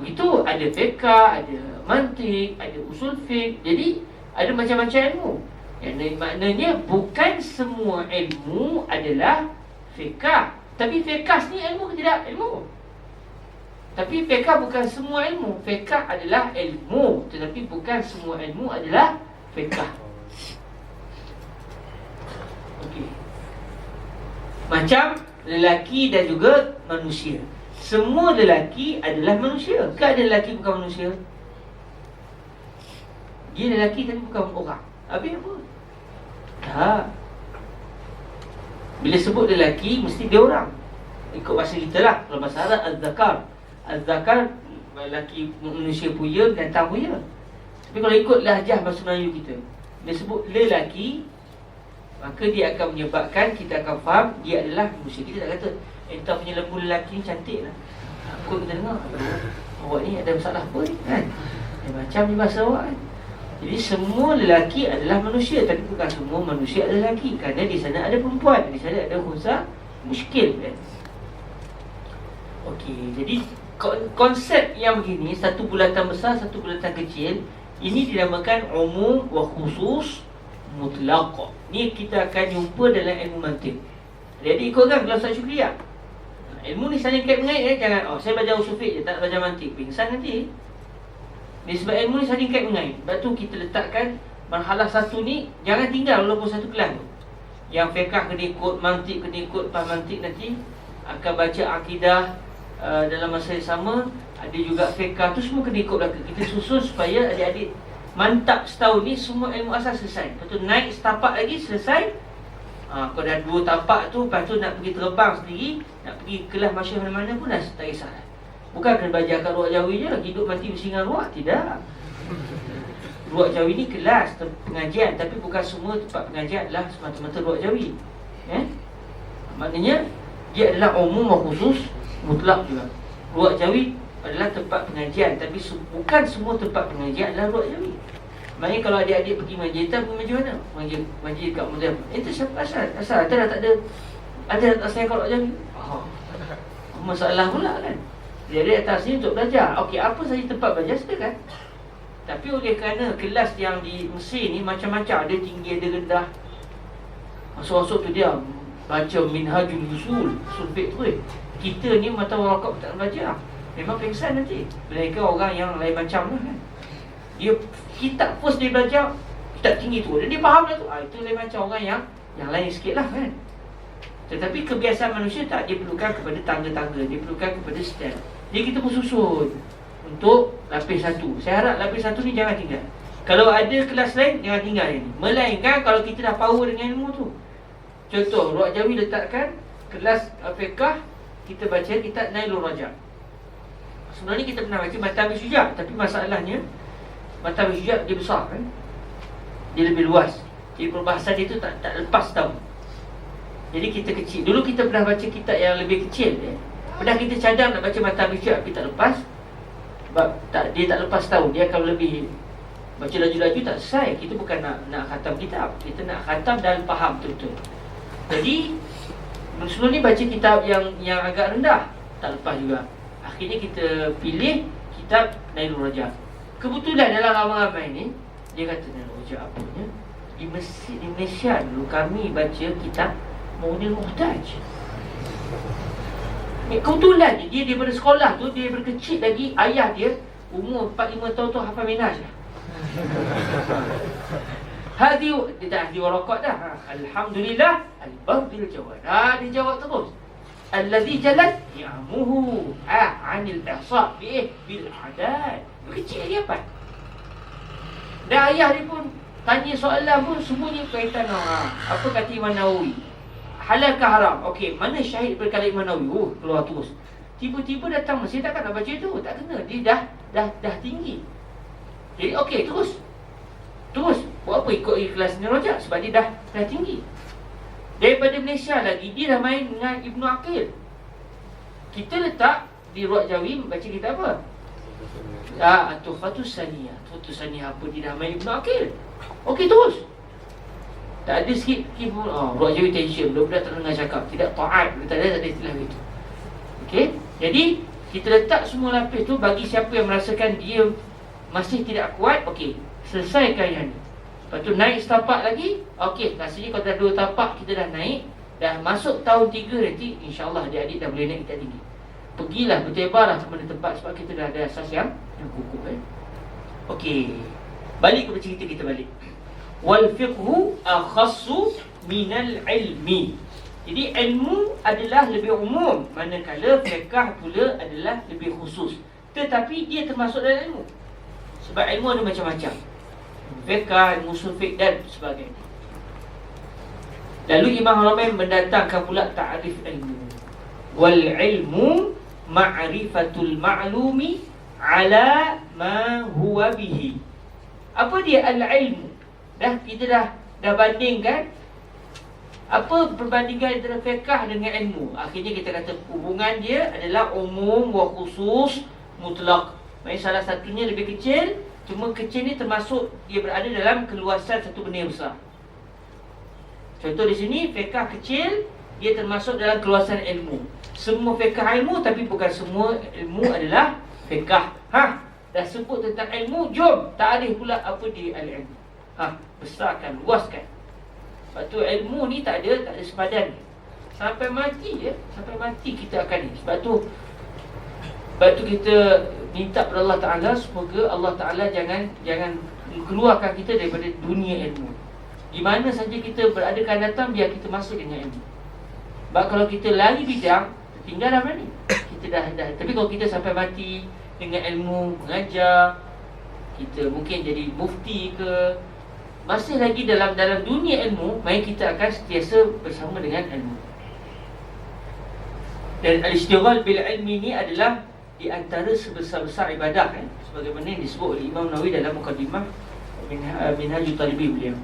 begitu, ada fiqh, ada mantik, ada usul fiqh. Jadi ada macam-macam ilmu. Yang maknanya bukan semua ilmu adalah fiqh. Tapi fiqh ni ilmu ke tidak? Ilmu. Tapi fiqh bukan semua ilmu. Fiqh adalah ilmu, tetapi bukan semua ilmu adalah fiqh. Okey. Macam lelaki dan juga manusia. Semua lelaki adalah manusia. Ke ada lelaki bukan manusia? Dia lelaki tapi bukan orang. Habis apa? Tak. Bila sebut lelaki, mesti dia orang. Ikut bahasa kita lah. Kalau bahasa Arab, Az-Zakar. Az-Zakar, lelaki manusia puya, jantan puya. Tapi kalau ikut lahjah bahasa Melayu kita, dia sebut lelaki, maka dia akan menyebabkan kita akan faham dia adalah manusia. Kita tak kata, entah punya lembu lelaki ni cantik lah. Aku kita dengar, awak ni ada masalah apa ni kan? Macam ni bahasa awak kan. Jadi semua lelaki adalah manusia, tapi bukan semua manusia adalah lelaki. Kerana di sana ada perempuan, di sana ada khunsa muskil kan? Okey, jadi konsep yang begini, satu bulatan besar, satu bulatan kecil, ini dinamakan umum wa khusus mutlaq. Ni kita akan jumpa dalam ilmu mantik. Jadi ikutkan kalau Ustaz Syukriah. Ilmu ni saling kait mengait jangan saya belajar usul fiqh je, tak belajar mantik, pingsan nanti. Ni sebab ilmu ni saling kait mengait. Sebab tu kita letakkan marhalah satu ni jangan tinggal walaupun satu kelas tu. Yang fiqh kena ikut, mantik kena ikut, lepas mantik nanti akan baca akidah dalam masa yang sama. Ada juga fiqh tu semua kena ikut belakang. Kita susun supaya adik-adik mantap setahun ni semua ilmu asas selesai. Lepas tu naik setapak lagi selesai. Kau dah 2 tapak tu, lepas tu nak pergi terbang sendiri, nak pergi kelas masyarakat mana-mana pun dah tak kisah. Bukan kena belajar kat ruak Jawi je, hidup mati bersingan ruak. Tidak. Ruak Jawi ni kelas pengajian, tapi bukan semua tempat pengajian adalah semata-mata ruak Jawi. Maknanya dia adalah umum dan khusus mutlak juga. Ruak Jawi adalah tempat pengajian, tapi bukan semua tempat pengajian adalah ruak Jawi. Maknanya kalau adik-adik pergi majlis, tak pergi majlis mana? Majlis kat Muzdalifah. Itu siapa asal? Asal ada tak ada. Ada tak saya kalau Jawi? Masalah pula kan. Jadi atas sini untuk belajar. Okey, apa saja tempat belajar silakan. Tapi oleh kerana kelas yang di Mesir ni macam-macam, ada tinggi ada rendah. Masuk-masuk tu dia baca Minhajul Usul, usul fiqh tu. Kita ni mata warakab tak belajar. Memang pengsan nanti. Mereka orang yang lain macam lah kan. Dia kitab first dia belajar kitab tinggi tu, dan dia faham dah tu. Itu lain macam orang yang lain sikit lah kan. Tetapi kebiasaan manusia tak, dia perlukan kepada tangga-tangga, dia perlukan kepada step. Jadi kita bersusun untuk lapis satu. Saya harap lapis satu ni jangan tinggal. Kalau ada kelas lain, jangan tinggal yang ni. Melainkan kalau kita dah power dengan ilmu tu. Contoh, Ruak Jawi letakkan kelas fiqh, kita baca kitab Nailul Rajab. Sebenarnya kita pernah baca Matan Syujah, tapi masalahnya Matan Syujah dia besar kan. Dia lebih luas. Jadi perbahasan dia tu tak lepas tau. Jadi kita kecil. Dulu kita pernah baca kitab yang lebih kecil Pernah kita cadang nak baca Matan Syujah, tapi tak lepas. Sebab dia tak lepas tahun. Dia akan lebih baca laju-laju tak selesai. Kita bukan nak khatam kitab, kita nak khatam dan faham betul-betul. Jadi sebelum ni baca kitab yang agak rendah, tak lepas juga. Akhirnya kita pilih kitab Nailul Rajab. Kebetulan dalam ramai-ramai ni, dia kata Nailul Rajab apanya? Di Malaysia dulu kami baca kitab Mu'nil Muhtaj. Kebetulan dia daripada sekolah tu, dia daripada kecil lagi, ayah dia umur 4-5 tahun tu hafal Minhaj lah. Dia tak hadi warakat dah. Alhamdulillah Al-Bardil Jawad. Dia jawab terus. Alladhi jalat ya'muhu anil ihsa' bil hadad. Kecil dia apa? Dan ayah dia pun tanya soalan pun semuanya kaitan apa kata Imam Nawawi. Halal ke haram? Okey, mana syahid berkata Imam Nawawi? Keluar terus. Tiba-tiba datang Mesir, takkan nak baca tu. Tak kena. Dia dah tinggi. Jadi okey, terus. Buat apa ikut kelas ni Rajab? Sebab dia dah tinggi. Daripada Malaysia lagi, dia dah main dengan Ibnu Aqil. Kita letak di Ruak Jawi baca kita apa? Tuhfatus Saniyah. Tuhfatus Saniyah apa? Dia dah main Ibnu Aqil. Okey, terus. Tak ada sikit pun Ruak Jawi tension, budak-budak tak dengar cakap, tidak taat, tak ada istilah itu. Okey. Jadi Kita letak semua lapis tu bagi siapa yang merasakan dia masih tidak kuat, okey, selesaikan yang ni. Lepas tu naik setapak lagi, okey, rasanya kalau dah 2 tapak kita dah naik, dah masuk tahun 3 nanti, insyaAllah adik-adik dah boleh naik tingkat tinggi. Pergilah, bertebarlah ke mana tempat sebab kita dah ada asas yang kukuh Okey, balik kepada cerita kita balik. Wal fiqhu akhassu minal ilmi. Jadi ilmu adalah lebih umum, manakala fiqh pula adalah lebih khusus. Tetapi dia termasuk dalam ilmu. Sebab ilmu ada macam-macam. Fiqh, ilmu usul fiqh dan sebagainya. Lalu Imam Haramain mendatangkan pula ta'rif ilmu. Wal ilmu ma'rifatul ma'lumi ala ma huwa bihi. Apa dia al-ilmu? Kita dah bandingkan apa perbandingan antara fiqh dengan ilmu. Akhirnya kita kata hubungan dia adalah umum wa khusus mutlak. Maksudnya salah satunya lebih kecil, cuma kecil ni termasuk dia berada dalam keluasan satu benda yang besar. Contoh di sini, fiqh kecil, dia termasuk dalam keluasan ilmu. Semua fiqh ilmu, tapi bukan semua ilmu adalah fiqh. Dah sebut tentang ilmu, jom ta'rif pula apa dia al-ilmu. Besarkan, luaskan. Sebab tu ilmu ni tak ada sepadan. Sampai mati sampai mati kita akan ni. Sebab tu kita minta kepada Allah Ta'ala, semoga Allah Ta'ala jangan keluarkan kita daripada dunia ilmu. Di mana saja kita berada akan datang, biar kita masuk dengan ilmu. Sebab kalau kita lari bidang, tinggal dah mana? Kita dah. Tapi kalau kita sampai mati dengan ilmu, mengajar, kita mungkin jadi mufti ke, masih lagi dalam dunia ilmu, mari kita akan sentiasa bersama dengan ilmu. Dan al-ishtighal bil ilmi ni adalah di antara sebesar-besar ibadah, sebagaimana yang disebut oleh Imam Nawawi dalam Muqaddimah Minhajul Talibin beliau.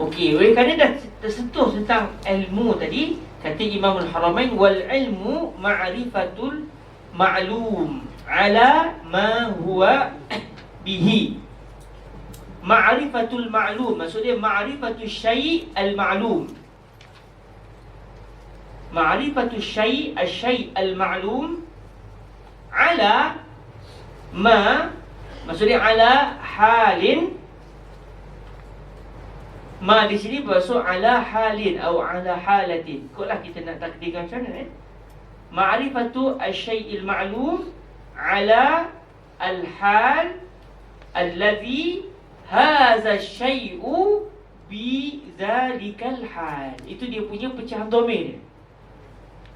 Okey, oleh kerana dah tersentuh tentang ilmu tadi, kata Imam Al-Haramain, wal ilmu ma'rifatul ma'lum ala ma huwa bihi. Ma'rifatul ma'lum, maksudnya ma'rifatul syai' al-ma'lum. Ma'rifatul syai' al-syai' al-ma'lum ala ma, maksudnya ala halin. Ma di sini bermaksud ala halin atau ala halatin. Ikutlah kita nak takdirkan macam mana. Ma'rifatu al-syai'il ma'lum ala al-hal alladhi hadha syai'u bi dhalikal hal. Itu dia punya pecahan domain dia.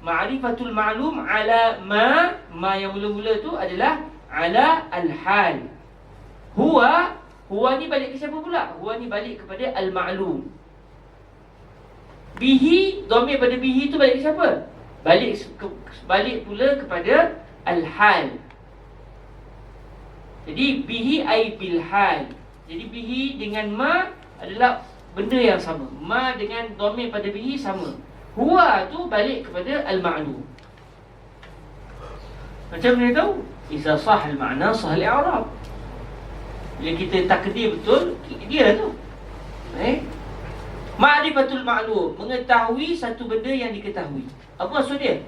Ma'rifatul ma'lum ala ma yang mula-mula tu adalah ala al-hal. Huwa ni balik ke siapa pula? Huwa ni balik kepada al-ma'lum. Bihi, dhamir pada bihi tu balik ke siapa? Balik pula kepada al-hal. Jadi bihi ay bil hal. Jadi bihi dengan ma adalah benda yang sama. Ma dengan dhamir pada bihi sama. Huwa tu balik kepada al-ma'lum. Macam mana tahu? Iza sah al-ma'na sah al-i'rab. Bila kita takdir betul, dia lah tu. Ma'rifatul ma'lum, mengetahui satu benda yang diketahui. Apa maksud dia?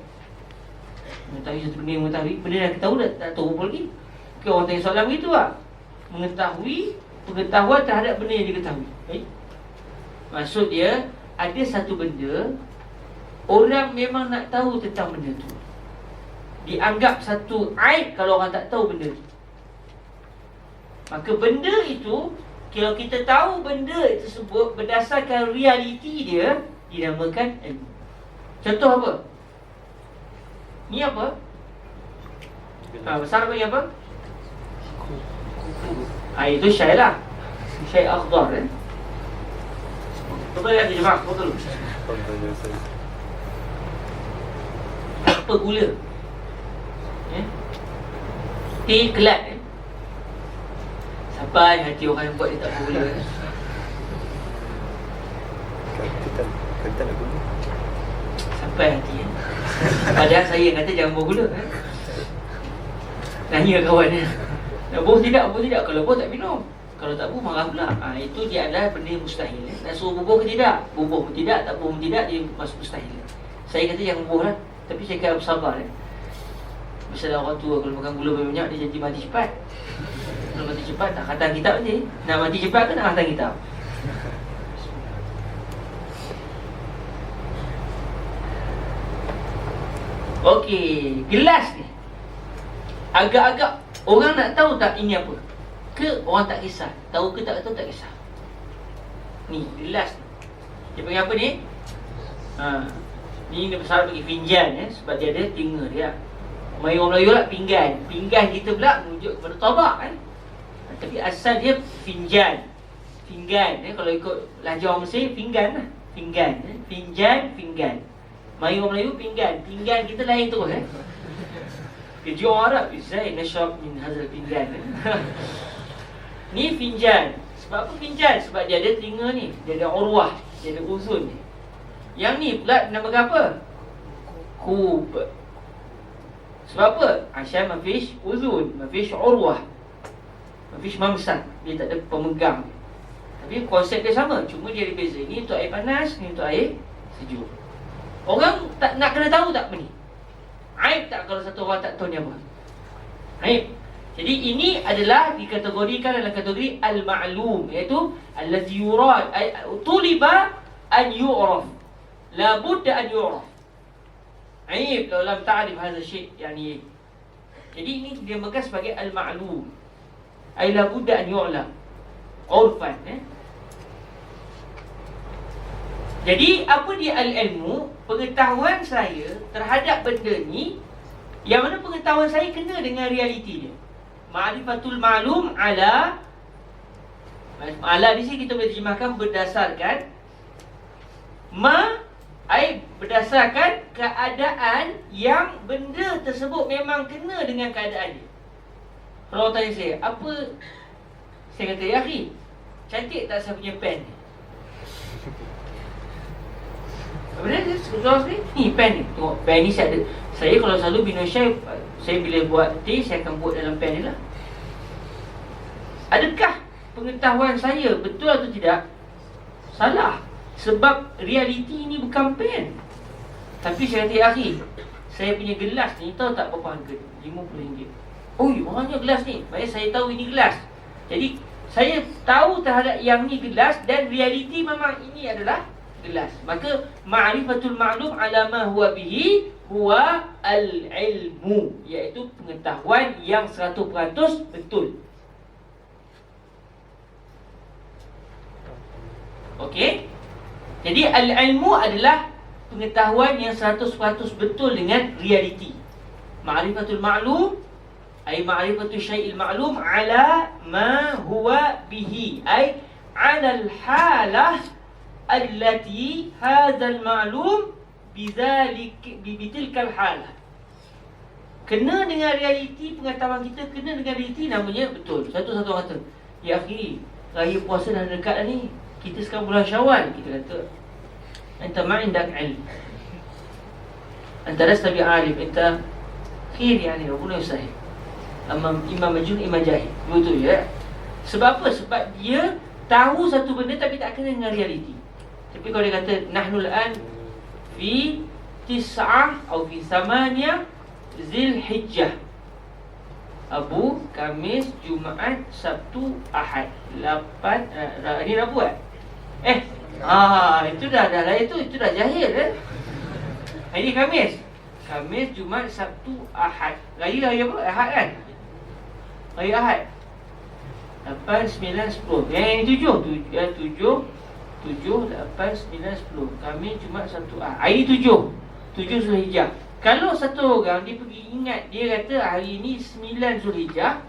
Mengetahui satu benda yang mengetahui. Benda yang ketahui tak tahu apa lagi. Orang tanya soalan begitu lah. Mengetahui, pengetahuan terhadap benda yang diketahui. Maksud dia, ada satu benda, orang memang nak tahu tentang benda tu. Dianggap satu aib kalau orang tak tahu benda tu. Maka benda itu, kalau kita tahu benda tersebut berdasarkan realiti dia, dinamakan ilmu. Contoh apa? Ni apa? Besar bagi apa? Itu syai lah. Syai akhdar Betul ya jemaah? Betul. Apa gula? Teh kelat Sampai hati orang yang buat dia tak gula Kita nak gula. Sampai hati Padahal saya kata jangan buat gula Tanya kawan dia nak buh tidak? Buh tidak. Kalau buh tak minum. Kalau tak buh marah pula. Itu dia adalah benda yang mustahil. Nak suruh bubuh ke tidak? Bubuh pun tidak. Tak bubuh pun tidak. Dia masuk mustahil. Saya kata jangan bubuh lah. Tapi saya kata bersabar Misalnya orang tua kalau makan gula banyak dia jadi mati cepat. Kalau mati cepat nak khatam kitab nanti. Nak mati cepat ke nak khatam kitab? Okey, gelas ni agak-agak orang nak tahu tak ini apa? Ke orang tak kisah? Tahu ke tak tahu tak kisah? Ni gelas ni. Dia panggil apa ni? Ni dia besar bagi finjan sebab dia ada tinga dia. Mari orang Melayu lah pinggan. Pinggan kita pula merujuk kepada tabak kan. Tapi asal dia finjan. Pinggan kalau ikut lahjah orang Mesir pinggan lah. Pinggan, finjan, pinggan. Mari orang Melayu pinggan. Pinggan kita lain terus Kerja orang Arab Zai nashrab min hazal pinggan Ni finjan. Sebab apa finjan? Sebab dia ada telinga ni. Dia ada urwah. Dia ada uzun ni. Yang ni pula dinamakan apa? Kub. Sebab apa? Asal mafish uzun, mafish urwah, mafish mamsad. Dia tak ada pemegang. Tapi konsep dia sama, cuma dia ada beza. Ni untuk air panas, ni untuk air sejuk. Orang tak nak kena tahu tak apa ni? Aib tak kalau satu orang tak tahu ni apa? Aib. Jadi ini adalah dikategorikan dalam kategori al-ma'lum, iaitu allazi yurad tuliba an yu'raf. La budda an yu'raf. Aib kalau lam ta'rif hadha syai' yani. Jadi ini dia makan sebagai al-ma'lum. Ai la budda an yu'lam. Urfan Jadi apa dia al-ilmu? Pengetahuan saya terhadap benda ni, yang mana pengetahuan saya kena dengan realiti dia. Ma'rifatul ma'lum ala di sini kita boleh terjemahkan berdasarkan berdasarkan keadaan yang benda tersebut memang kena dengan keadaan dia. Kalau orang tanya saya, apa? Saya kata, ya akhi, cantik tak saya punya pen ni? Apa dia? Sekolah ni? Ni pen ni. Tengok pen ni saya ada. Saya kalau selalu minum syai, saya bila buat teh, saya akan buat dalam pen ni lah. Adakah pengetahuan saya betul atau tidak? Salah. Sebab realiti ni bukan pen. Tapi saya kata, ya akhi, saya punya gelas ni tahu tak berapa harga? RM50. Oh, mahalnya gelas ni. Baik, saya tahu ini gelas. Jadi saya tahu terhadap yang ni gelas, dan realiti memang ini adalah gelas. Maka ma'rifatul ma'lum ala ma huwa bihi huwa al-ilmu, iaitu pengetahuan yang 100% betul. Okey? Jadi al-ilmu adalah pengetahuan yang 100% betul dengan realiti. Ma'rifatul ma'lum ay ma'rifatu syai'il ma'lum ala ma huwa bihi, ay ala al-halah allati hadzal ma'lum bitilkal halah. Kena dengan realiti, pengetahuan kita kena dengan realiti, namanya betul. Satu-satu kata, ya akhi, raya puasa dah dekat dah ni, kita sekarang bulan Syawal. Kita kata, anta ma'indak ilm, anta lasta bi'alim, anta khair yani, rabbuna yusahih. Imam Majnun, Imam Jahil. Betul ya? Sebab apa? Sebab dia tahu satu benda tapi tak kena dengan realiti. Tapi kalau dia kata nahnul an fi tis'ah atau fi thamaniyah Zilhijjah, Abu, Kamis, Jumaat, Sabtu, Ahad, 8 ini Rabu itu dah itu dah jahil Ini Kamis, Jumaat, Sabtu, Ahad. Raya apa? Ahad kan? Raya Ahad 8, 9, 10. Yang 7, 8, 9, 10. Kamis, Jumaat, Sabtu, Ahad. Hari 7 Zulhijjah. Kalau satu orang dia pergi ingat, dia kata hari ni 9 Zulhijjah,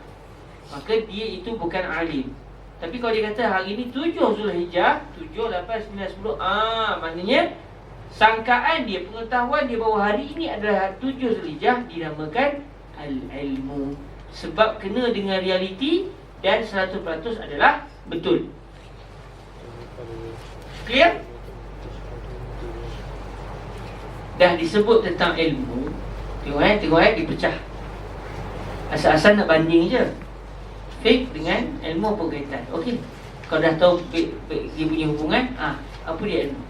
maka dia itu bukan alim. Tapi kalau dia kata hari ni 7 Zulhijjah, 7, 8, 9, 10, maknanya sangkaan dia, pengetahuan dia bahawa hari ini adalah 7 Zulhijjah dinamakan al-ilmu. Sebab kena dengan realiti dan 100% adalah betul. Clear? Dah disebut tentang ilmu. Tengok dipecah. Asal-asal nak banding je. Fiqh dengan ilmu apa kaitan? Okey. Kau dah tahu dia punya hubungan, apa dia ilmu?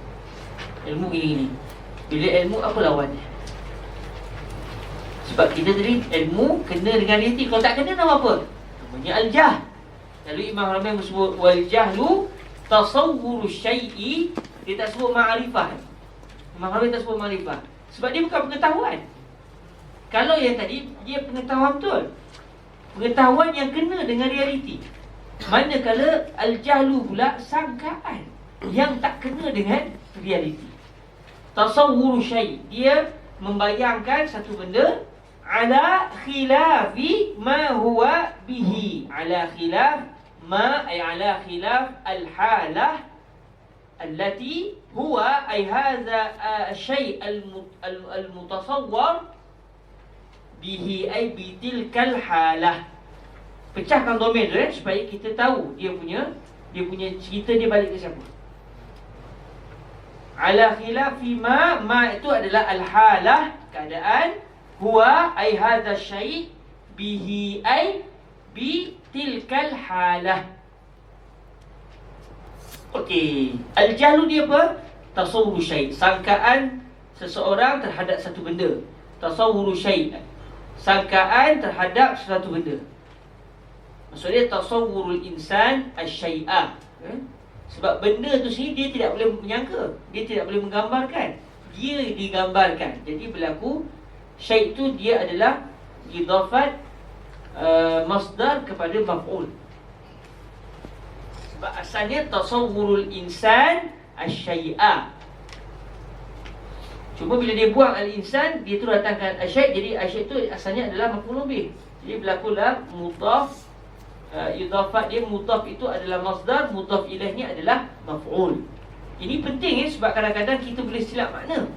Ilmu gini-gini. Bila ilmu, apa lawannya? Sebab kita tadi ilmu kena dengan realiti. Kalau tak kena nama apa? Namanya al-jah. Lalu Imam Ramai sebut wal jahlu tasawwuru syai'i. Dia tak sebut ma'rifah. Imam Ramai tak sebut ma'rifah sebab dia bukan pengetahuan. Kalau yang tadi dia pengetahuan betul, pengetahuan yang kena dengan realiti. Manakala al-jahlu pula sangkaan yang tak kena dengan realiti. Tasawwuru syai', dia membayangkan satu benda ala khilafi ma huwa bihi. Ala khilaf ma ay ala khilaf al-halah allati huwa ay hadha syai' al-mutasawwar bihi ay bitilkal halah. Pecahkan domain tu supaya kita tahu dia punya cerita dia balik ke siapa. Ala khilafi ma itu adalah al-halah, keadaan, huwa ay hadha syai' bihi ay bi tilkal halah. Okey, al-jahlu dia apa? Tasawwur syai', sangkaan seseorang terhadap satu benda. Tasawwur syai', sangkaan terhadap satu benda. Maksudnya tasawwurul insan asy-syai'a. Sebab benda tu sendiri dia tidak boleh menyangka, dia tidak boleh menggambarkan, dia digambarkan. Jadi berlaku syai' tu dia adalah idafat masdar kepada maf'ul. Sebab asalnya tasawwurul insan asy-syai'a. Cuma bila dia buang al-insan, dia tu datangkan asy-syai', jadi asy-syai' tu asalnya adalah maf'ul bih. Jadi berlakulah mudhaf, idafat dia mudhaf itu adalah masdar, mudhaf ilaihnya adalah maf'ul. Ini penting sebab kadang-kadang kita boleh silap makna.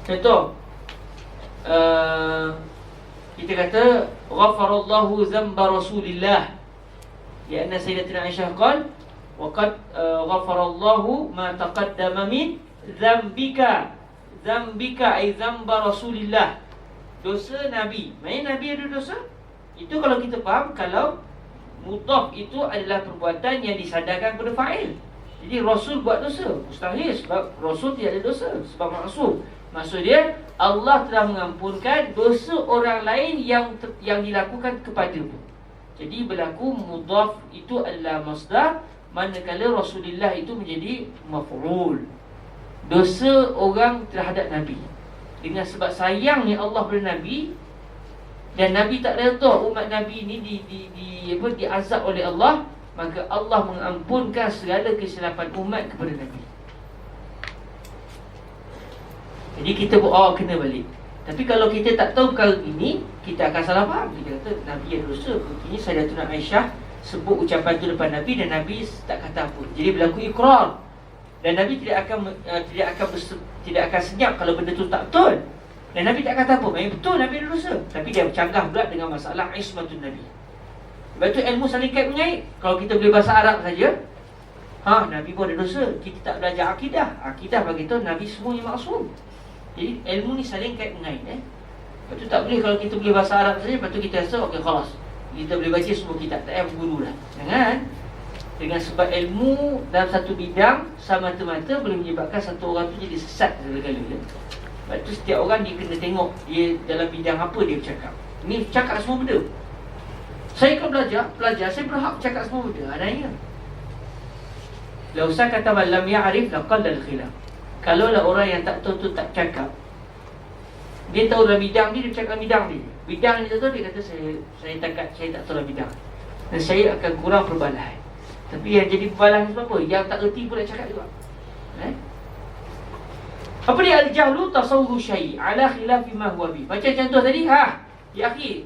Contoh, kita kata ghafarallahu zamba rasulillah, lianna sayyidatina Aisyah qala wa qad ghafarallahu ma taqaddama min dzambika. Dzambika ay zamba rasulillah, dosa nabi. Maksudnya nabi ada dosa. Itu kalau kita faham, kalau mudhaf itu adalah perbuatan yang disandarkan kepada fa'il. Jadi Rasul buat dosa, mustahil sebab Rasul tidak ada dosa, sebab maksum. Maksud dia Allah telah mengampunkan dosa orang lain yang dilakukan kepada-Mu. Jadi berlaku mudhaf itu adalah masdar, manakala Rasulullah itu menjadi maf'ul. Dosa orang terhadap Nabi, dengan sebab sayangnya Allah pada Nabi, dan Nabi tak redha umat Nabi ini diazab oleh Allah, maka Allah mengampunkan segala kesilapan umat kepada Nabi. Jadi kita kena balik. Tapi kalau kita tak tahu perkara ini, kita akan salah faham. Kita kata Nabi ada dosa. Ini Sayyidatuna Aisyah sebut ucapan itu depan Nabi dan Nabi tak kata apa. Jadi berlaku ikrar. Dan Nabi tidak akan senyap kalau benda itu tak betul. Dan Nabi tak kata apa, memang betul Nabi ada dosa, tapi dia bercanggah pula dengan masalah ismatun Nabi. Sebab itu ilmu saling kait mengait. Kalau kita boleh bahasa Arab saja, Nabi pun ada dosa, kita tak belajar akidah. Akidah bagi tahu Nabi semuanya maksum. Jadi ilmu ni saling kait mengait. Lepas tu tak boleh kalau kita boleh bahasa Arab saja, lepas tu kita rasa okey khalas, kita boleh baca semua kitab, tak payah berguru dah. Jangan. Dengan sebab ilmu dalam satu bidang semata-mata boleh menyebabkan satu orang tu jadi sesat segala-galanya. Sebab tu setiap orang dia kena tengok dia dalam bidang apa dia bercakap. Ni cakap semua benda. Saya kalau belajar saya berhak cakap semua benda. Adanya. La usah kata lam ya'rif laqad al-khilaf. Kalau lah orang yang tak tahu tu tak cakap, dia tahu dalam bidang dia bercakap dalam bidang dia. Bidang dia tahu, dia kata saya tak tahu dalam bidang. Dan saya akan kurang perbalahan. Tapi yang jadi perbalahan sebab apa? Yang tak erti pula cakap juga. Apa dia al-jahlu tasawwur syai' ala khilafi ma huwa bi. Macam contoh tadi, ya akhi,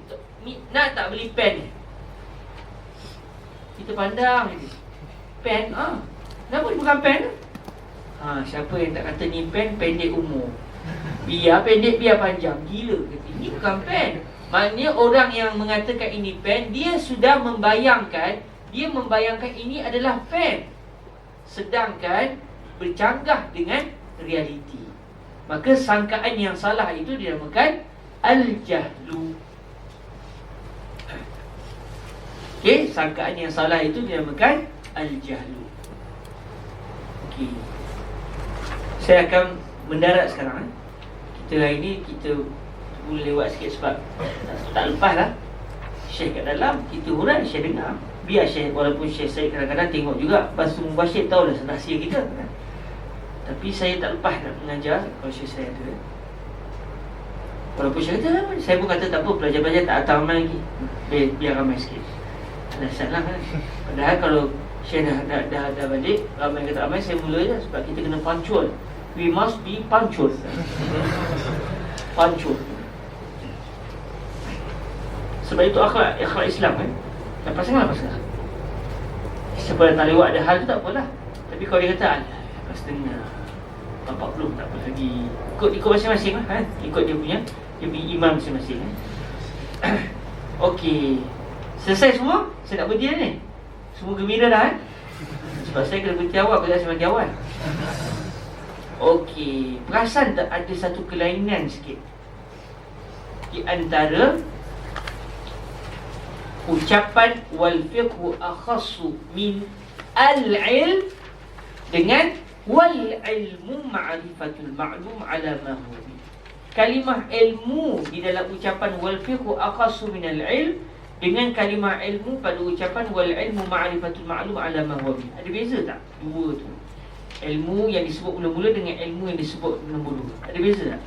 nak tak beli pen ni? Kita pandang ni. Pen, kenapa dia bukan pen? Siapa yang tak kata ni pen pendek umur. Biar pendek, biar panjang. Gila kata, ini bukan pen. Maknanya orang yang mengatakan ini pen, dia sudah membayangkan ini adalah pen, sedangkan bercanggah dengan realiti. Maka sangkaan yang salah itu dinamakan al-jahlu. Okey, sangkaan yang salah itu dinamakan al-jahlu. Okey. Saya akan mendarat sekarang. Kita hari ini kita Boleh lewat sikit sebab tak lepas lah. Syekh kat dalam, kita hurai, Syekh dengar. Biar Syekh, walaupun Syekh saya kadang-kadang tengok juga, Basu Mubashir tahulah rahsia kita. Tapi saya tak lepas nak mengajar kalau Syekh saya tu. Walaupun Syekh kata, saya pun kata tak apa, pelajar-pelajar tak ramai lagi. Biar ramai sikit. Alasan lah kan. Padahal kalau Syekh dah balik, ramai kata ramai, saya mula je. Sebab kita kena punctual. We must be punctual. Punctual. Sebab itu akhlak Islam kan. Lepas sangat. Siapa yang tak lewat ada hal tu tak apalah. Tapi kalau dia kata lepas setengah 40 tak apa lagi. Ikut masing-masing lah kan. Ikut dia punya imam masing-masing kan. Okey. Selesai semua. Saya nak berhenti ni. Semua gembira dah kan. Sebab saya kena berhenti awal. Kalau saya berhenti awal. Okey. Perasan tak ada satu kelainan sikit di antara ucapan wal fiqhu akhassu min al-ilm dengan wal ilmu ma'rifatul ma'lum ala ma huwa. Kalimah ilmu di dalam ucapan wal fiqhu akhassu min al-ilm dengan kalimah ilmu pada ucapan wal ilmu ma'rifatul ma'lum ala ma huwa. Ada beza tak dua tu? Ilmu yang disebut mula-mula dengan ilmu yang disebut nombor dua. Ada beza tak?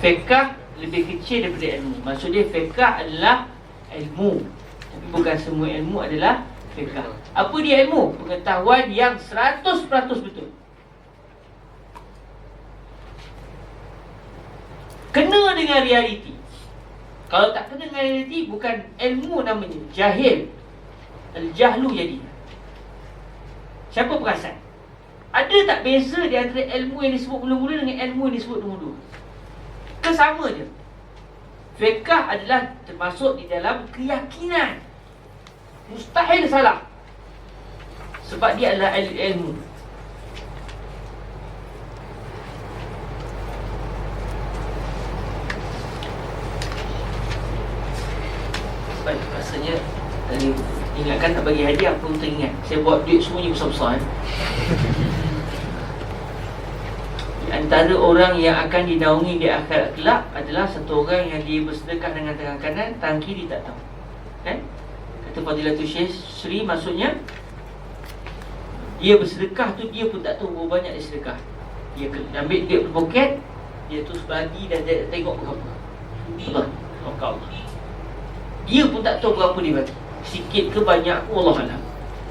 Fiqh lebih kecil daripada ilmu. Maksudnya fiqh adalah ilmu, tapi bukan semua ilmu adalah fiqh. Apa dia ilmu? Pengetahuan yang 100% betul. Kena dengan realiti. Kalau tak kena dengan realiti, bukan ilmu namanya, jahil. Al-jahlu jadi. Siapa perasan? Ada tak beza di antara ilmu yang disebut mula-mula dengan ilmu yang disebut nombor dua? Sama je. Fiqh adalah termasuk di dalam keyakinan. Mustahil salah. Sebab dia adalah ilmu. Baik, rasanya tadi ingatkan nak bagi hadiah, aku teringat. Saya buat duit semuanya besar-besar. Antara orang yang akan dinaungi di akhirat kelak adalah satu orang yang dia bersedekah dengan tangan kanan, tangan kiri tak tahu. Kan? Kata Fadilatul Syekh Sri, maksudnya dia bersedekah tu dia pun tak tahu berapa banyak dia sedekah. Dia ambil duit poket, dia terus bagi dan dia tengok berapa. Betul? Allah. Dia pun tak tahu berapa dia bagi. Sikit ke banyak ke Wallahualam.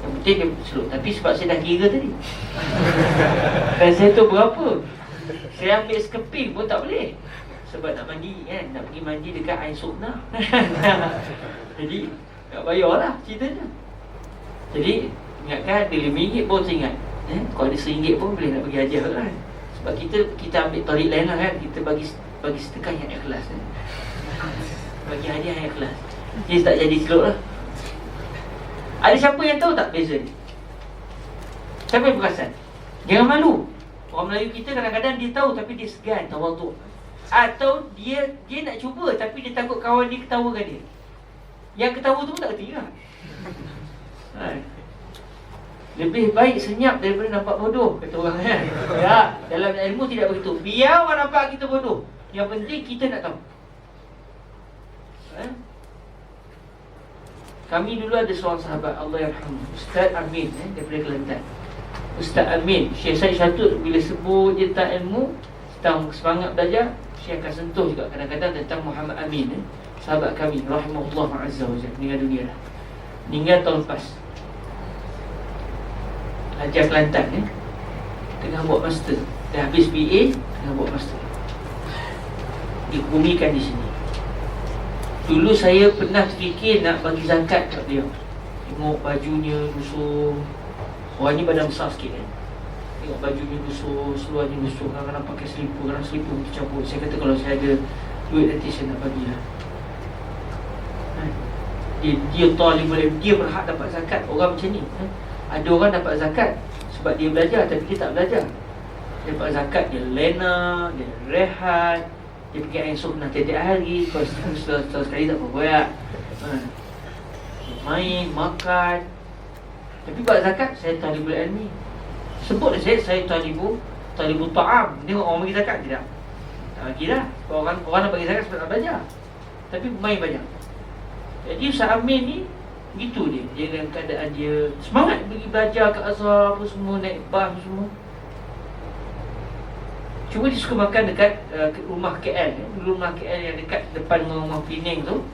Yang penting dia seluk. Tapi sebab saya dah kira tadi. Dan saya tahu berapa. Saya ambil sekeping pun tak boleh. Sebab nak mandi kan, nak pergi mandi dekat air sukna. Jadi tak bayar lah ceritanya. Jadi ingatkan ada RM5 pun saya ingat. Kalau ada RM1 pun boleh nak bagi hadiah kan. Sebab kita ambil tarik lain lah kan. Kita bagi sedekah yang ikhlas kan. Bagi hadiah yang ikhlas. Jadi tak jadi seluk lah. Ada siapa yang tahu tak beza ni? Siapa yang perasan? Jangan malu. Orang Melayu kita kadang-kadang dia tahu tapi dia segan tawaduk. Atau dia nak cuba tapi dia takut kawan dia ketawakan dia. Yang ketawa tu pun tak kerti lah. Lebih baik senyap daripada nampak bodoh, kata orang kan. Ya, dalam ilmu tidak begitu. Biar orang nampak kita bodoh, yang penting kita nak tahu. Kami dulu ada seorang sahabat, Allah yarhamhu, Ustaz Amin daripada Kelantan. Ustaz Amin, Syekh Said Syatut bila sebut je tentang ilmu, tentang semangat belajar, Syekh akan sentuh juga kadang-kadang tentang Muhammad Amin, sahabat kami, rahimahullah azza wa jalla, meninggal dunia dah. Meninggal tahun lepas. Ajar Kelantan tengah buat master. Dah habis BA, tengah buat master. Dikebumikan di sini. Dulu saya pernah fikir nak bagi zakat kat beliau. Tengok bajunya lusuh. Orang ni badan besar sikit Tengok bajunya lusuh, seluarnya lusuh. Kadang-kadang pakai selipar, kadang selipar tercampur. Saya kata kalau saya ada duit nanti saya nak bagilah. Dia talibul ilm, dia berhak dapat zakat. Orang macam ni ada orang dapat zakat sebab dia belajar tapi dia tak belajar. Dia dapat zakat, dia lena, dia rehat, dia pergi air sunnah tiap-tiap hari. Kalau sekali tak apa-apa main, makan. Tapi buat zakat, saya talibul ilmi. Sebut saya talibul talibut ta'am. Tengok orang bagi zakat tidak? Tak bagi dah. Orang nak bagi zakat sebab nak belajar, tapi main banyak. Jadi Ustaz Amin ni gitu dia. Dia dalam keadaan dia semangat pergi belajar kat Azhar apa semua, naik bas semua. Cuma dia suka makan dekat rumah KL. Dulu rumah KL yang dekat depan rumah Penang tu,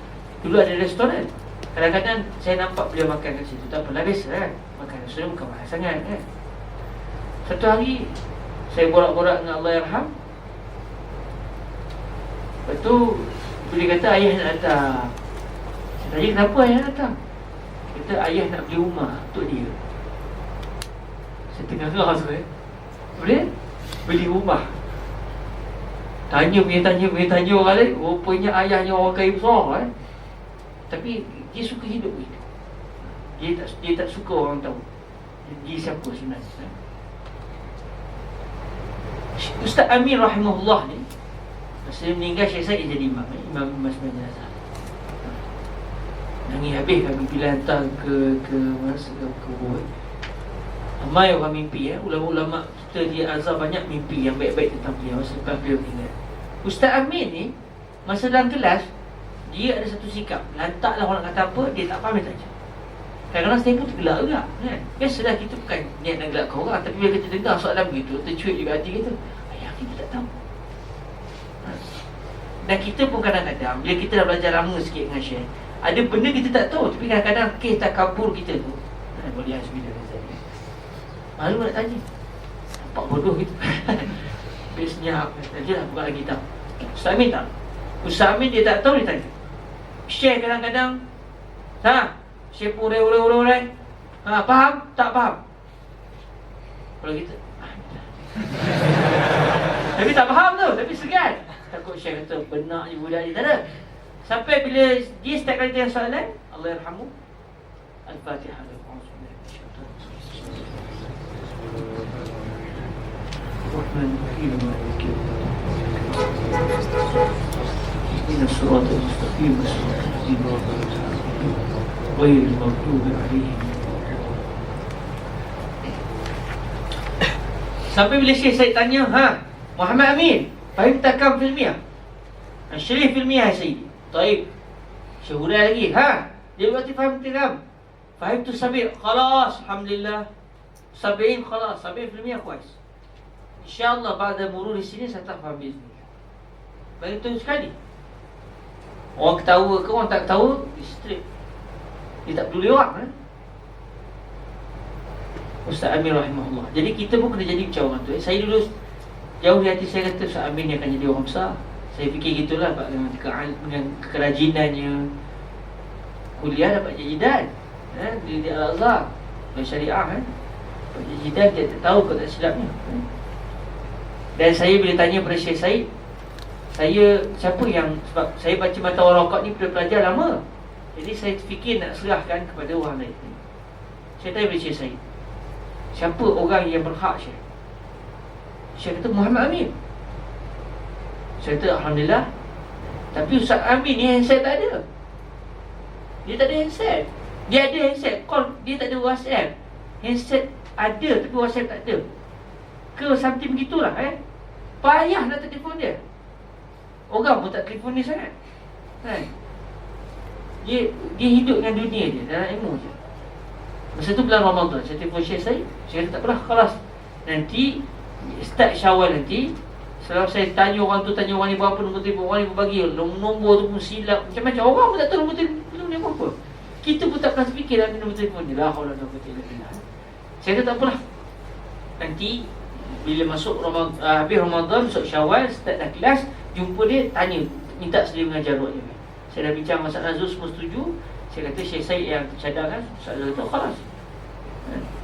dulu ada restoran. Kadang-kadang saya nampak beliau makan kat situ. Tak apalah, biasa kan. Makan restoran bukan mahal sangat kan. Satu hari saya borak-borak dengan Allahyarham. Lepas tu dia kata ayah nak datang. Saya tanya kenapa ayah nak datang. Kata ayah nak beli rumah untuk dia. Saya tengah gerak tu boleh beli rumah. Tanya orang lain. Rupanya ayahnya orang kaya besar Tapi dia suka hidup begitu. Dia tak suka orang tahu dia siapa sebenarnya. Ustaz Amin rahimahullah ni, masa dia meninggal, Syekh Said jadi imam sebenarnya jenazah. Nangis habis kami bila hantar ke Kuwait. Ramai orang mimpi ulama-ulama kita di Azhar banyak mimpi yang baik-baik tentang beliau selepas beliau meninggal. Ustaz Amin ni masa dalam kelas, dia ada satu sikap, lantaklah orang nak kata apa, dia tak faham, dia tak jawab. Kadang-kadang saya pun tergelak juga kan. Biasalah kita bukan niat nak gelakkan orang, tapi bila kita dengar soalan begitu, tercuit juga hati kita. Ayah kita tak tahu. Dan kita pun kadang-kadang bila kita dah belajar lama sikit dengan Syekh, ada benda kita tak tahu, tapi kadang-kadang kes takabur kita tu boleh hasbilah Razali. Malu nak tanya. Nampak bodoh gitu. Biasanya sajalah buka lagi tak. Ustaz Amin tak? Ustaz Amin dia tak tahu, dia tanya. Syekh kadang-kadang Syekh pun urai. Faham? Tak faham? Kalau kita tapi tak faham tu, tapi segan. Takut Syekh kata benar je budak ni, tak ada. Sampai bila dia setiap kali tanya soalan, Allahyarhamu, Al-Fatihah. Ihdinas siratal mustaqim, ghairil maghdubi 'alaihim. Sampai bila Syekh Said tanya, Muhammad Amin, fahim takam filmiah? Syarih filmiah Sayyidi. Taib. Syekh urai lagi. Dia berarti faham takam. Fahim tu sabir. Khalas, alhamdulillah. Sabirin khalas, sabirin filmiah kuais. InsyaAllah pada murur di sini saya tak faham bismillah. Bagi tu sekali. Orang ketawa ke orang tak ketawa, straight. Dia tak peduli orang. Ustaz Amin rahimahullah. Jadi kita pun kena jadi macam orang tu. Saya dulu jauh di hati saya kata Ustaz Amin ni akan jadi orang besar. Saya fikir gitulah dengan kerajinannya. Kuliah dapat jajidan di Al-Azhar syariah dapat jajidan, dia tak tahu kalau tak silapnya. Dan saya bila tanya pada Syekh Said, saya siapa yang, sebab saya baca mata warakat ni pelajar lama, jadi saya fikir nak serahkan kepada orang lain. Saya tanya pada Syekh Said, siapa orang yang berhak Syekh? Syekh kata Muhammad Amin. Saya kata alhamdulillah. Tapi Ustaz Amin ni handset tak ada. Dia tak ada handset. Dia ada handset call, dia tak ada WhatsApp. Handset ada tapi WhatsApp tak ada. Ke something begitulah payah nak telefon dia. Orang pun tak telefon dia sangat Dia hidup dengan dunia dia, dalam ilmu je. Masa tu bulan Ramadan, saya telefon Syekh Said. Saya kata tak apalah, kelas nanti start Syawal nanti, selalu saya tanya orang tu, tanya orang ni berapa nombor telefon, orang ni berbagi nombor tu pun silap macam-macam. Orang pun tak tahu nombor telefon dia apa. Kita pun tak pernah fikir ambil nombor telefon dia. La haula wala quwwata illa billah. Saya kata tak apalah, nanti bila masuk Ramadan, habis Ramadan, masuk Syawal, start dah kelas, jumpa dia, tanya, minta sedia mengajar ruat dia. Saya dah bincang Ustaz Nazrul, semua setuju. Saya kata Syekh Said yang cadangkan. Ustaz Nazrul kata khalas,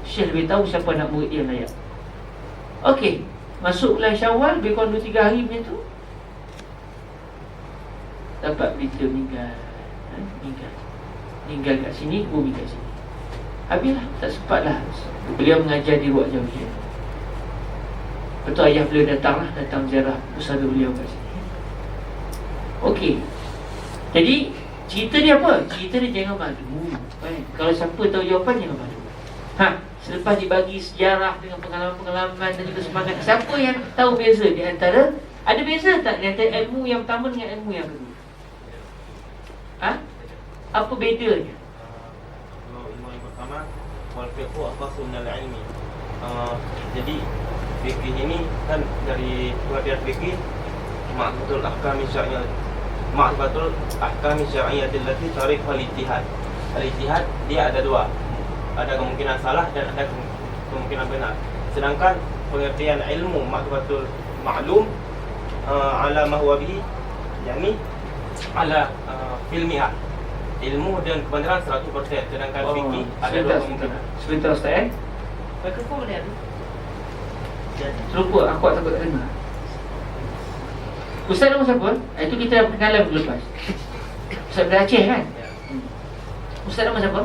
Syekh lebih tahu siapa nak murid dia layak. Okey, masuk bulan Syawal, lebih kurang 2-3 hari macam tu, dapat berita meninggal. Meninggal kat sini, bumi kat sini. Habislah, tak sempatlah beliau mengajar di Ruak Jawiyah. Betul, ayah beliau datang ziarah pusara beliau kat sini. Okey, jadi cerita dia apa? Cerita dia jangan malu. Kalau siapa tahu jawapan, jangan malu. Selepas dibagi sejarah dengan pengalaman-pengalaman dan juga semangat, siapa yang tahu beza di antara, ada beza tak di antara ilmu yang pertama dengan ilmu yang kedua? Apa bedanya? Ilmu yang pertama, wal fiqhu akhassu minal ilmi. Jadi fikih ini kan dari pengertian fikih, ma'rifatul ahkami syar'iyyah, ma'rifatul ahkami syar'iyyah allati tarikh al-ijtihad. Al-ijtihad dia ada dua, ada kemungkinan salah dan ada kemungkinan benar. Sedangkan pengertian ilmu ma'rifatul ma'lum ala ma huwa bihi, yakni ala ilmiah, ilmu dan kebenaran 100%. Sedangkan fikih ada dua kemungkinan. Sebentar Ustaz mikrofon mana ada? Terlupa, aku takut tak dengar. Ustaz nama siapa? Itu kita dah perkenalan minggu lepas. Ustaz dari Aceh kan? Ustaz nama siapa?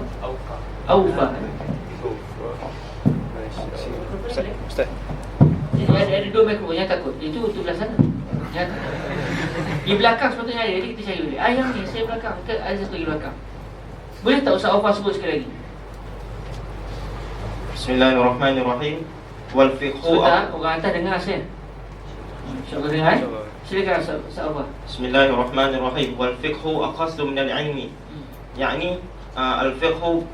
Aufa. Ustaz. Jadi ada dua mikrofon, yang takut. Itu belah sana. Yang di belakang sepatutnya ada, jadi kita cari dulu. Yang ni, saya belakang. Kita ada satu lagi belakang. Boleh tak Ustaz Aufa sebut sekali lagi? Bismillahirrahmanirrahim. Wal fiqhu. Sebentar, orang atas dengar saya. InsyaAllah dengar Silakan Ustaz Aufa. Bismillahirrahmanirrahim. Wal fiqhu akhassu minal ilmi. Yakni al-fiqhu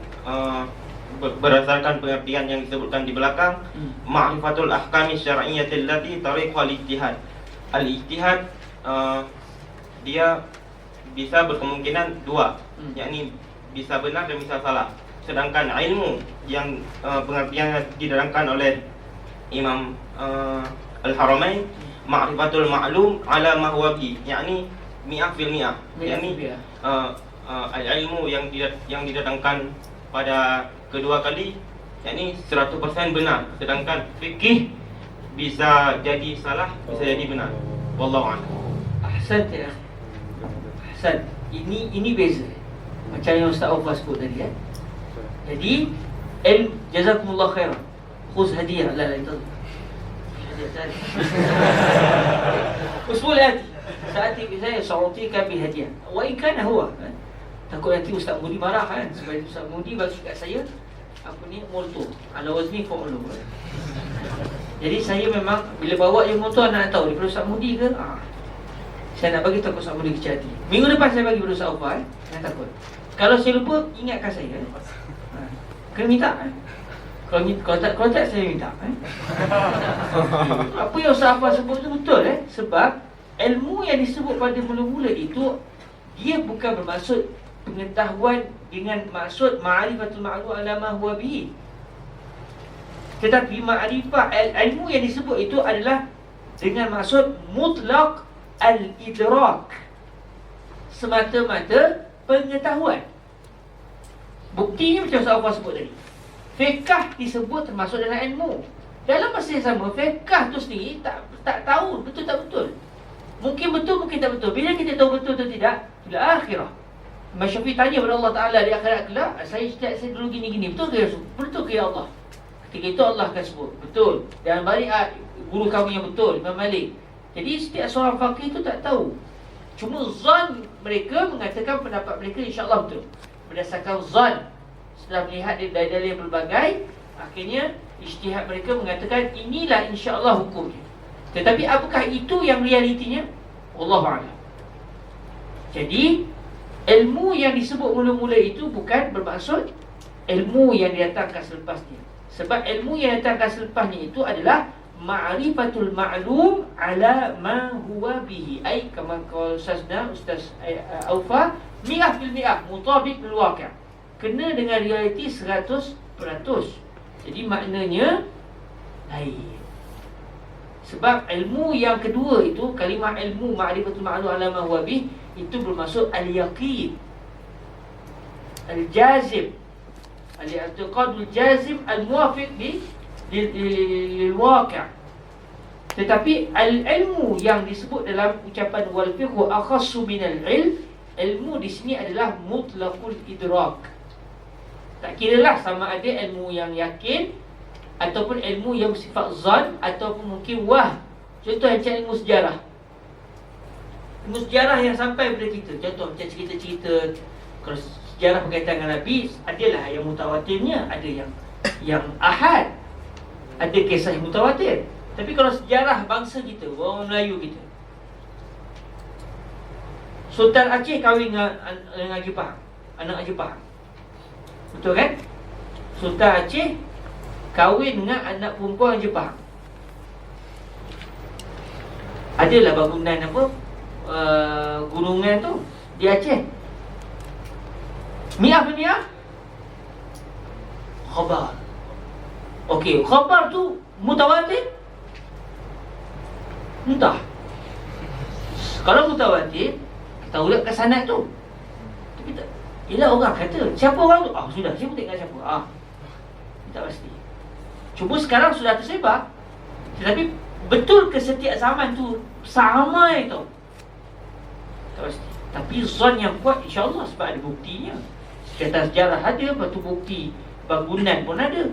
berdasarkan pengertian yang disebutkan di belakang, ma'rifatul ahkami syar'iyyati allati tariqu al-ijtihad. Al-ijtihad dia bisa berkemungkinan dua, yakni bisa benar dan bisa salah. Sedangkan ilmu yang pengertian yang diterangkan oleh Imam Al-Haramain, ma'rifatul ma'lum ala ma huwa bi, yakni mi'ah fil mi'ah, yakni ilmu yang didatangkan pada kedua kali, yakni 100% benar. Sedangkan fikih bisa jadi salah, bisa jadi benar. Wallahu a'lam. Ahsan ya. Ahsan. Ini beza. Macam yang Ustaz Aufa sebut tadi kan. Jadi jazakumullah khairan. Khuz hadiah. La itu. Usul hati. Saati saya sa'utika bi hadiah. Wa in kana huwa. Takut nanti Ustaz Mudi marah kan. Sebab Ustaz Mudi bagi kat saya apa ni, molto. Ala wazni fa'ulu. Jadi saya memang bila bawa je motor nak tahu daripada Ustaz Mudi ke, saya nak bagi tahu Ustaz Mudi kecil hati. Minggu depan saya bagi pada Ustaz Aufa jangan takut. Kalau saya lupa, ingatkan saya. Kena minta Kalau tak saya minta Apa yang Ustaz Aufa sebut tu betul Sebab ilmu yang disebut pada mula-mula itu, dia bukan bermaksud pengetahuan dengan maksud ma'rifatul ma'lum ala ma huwa bihi. Tetapi ma'rifah ilmu yang disebut itu adalah dengan maksud mutlak al-idrak, semata-mata pengetahuan. Buktinya macam Ustaz Aufa sebut tadi, fiqh disebut termasuk dalam ilmu. Dalam masa yang sama, fiqh tu sendiri tak tahu betul tak betul. Mungkin betul, mungkin tak betul. Bila kita tahu betul atau tidak, bila akhirah Imam Syafi'i tanya kepada Allah Ta'ala di akhirat kelak, saya dulu gini-gini, betul ke ya Rasul? Betul ke ya Allah? Ketika itu Allah akan sebut, betul. Dan balik guru kamu yang betul, Imam Malik. Jadi setiap seorang faqih itu tak tahu. Cuma zan mereka mengatakan pendapat mereka insya-Allah betul. Berdasarkan zan, setelah melihat dari dalil berbagai, akhirnya ijtihad mereka mengatakan inilah insya-Allah hukumnya. Tetapi apakah itu yang realitinya? Wallahu a'lam. Jadi ilmu yang disebut mula-mula itu bukan bermaksud ilmu yang didatangkan selepasnya. Sebab ilmu yang didatangkan selepasnya itu adalah ma'rifatul ma'lum ala ma huwa bihi. Ai kama qala Ustaz Aufa, mi'ah bil mi'ah, mutabiq bil waqi'. Kena dengan realiti 100%. Jadi maknanya lain. Sebab ilmu yang kedua itu, kalimah ilmu ma'rifatul ma'lum ala ma huwa bihi, itu bermaksud al-yaqin, al-jazim, al-i'tiqadul jazim al-muwafiq lil-waqi'. Tetapi al-ilmu yang disebut dalam ucapan wal fiqhu akhassu minal ilm, ilmu di sini adalah mutlaqul idrak. Tak kiralah sama ada ilmu yang yakin ataupun ilmu yang bersifat zan ataupun mungkin wah. Contoh macam ilmu sejarah. Ilmu sejarah yang sampai kepada kita, contoh macam cerita-cerita. Kalau sejarah berkaitan dengan Nabi, adalah yang mutawatirnya, ada yang yang ahad, ada kisah yang mutawatir. Tapi kalau sejarah bangsa kita, orang Melayu kita, Sultan Aceh kahwin dengan Jepang, anak Jepang. Betul kan? Sultan Aceh kahwin dengan anak perempuan Jepang. Adalah bangunan apa, gunungan tu di Aceh. Mi'ah bermi'ah khabar. Okey, khabar tu mutawatir? Entah. Kalau mutawatir, kita ulat ke sanad tu. Tapi tak, yelah orang kata, siapa orang tu? Sudah, saya pun tak ingat siapa. Tak pasti. Cuma sekarang sudah tersebar. Tetapi betul ke setiap zaman tu sama itu? Tak pasti. Tapi zon yang kuat insya-Allah sebab ada buktinya. Cerita sejarah ada, lepas tu bukti bangunan pun ada.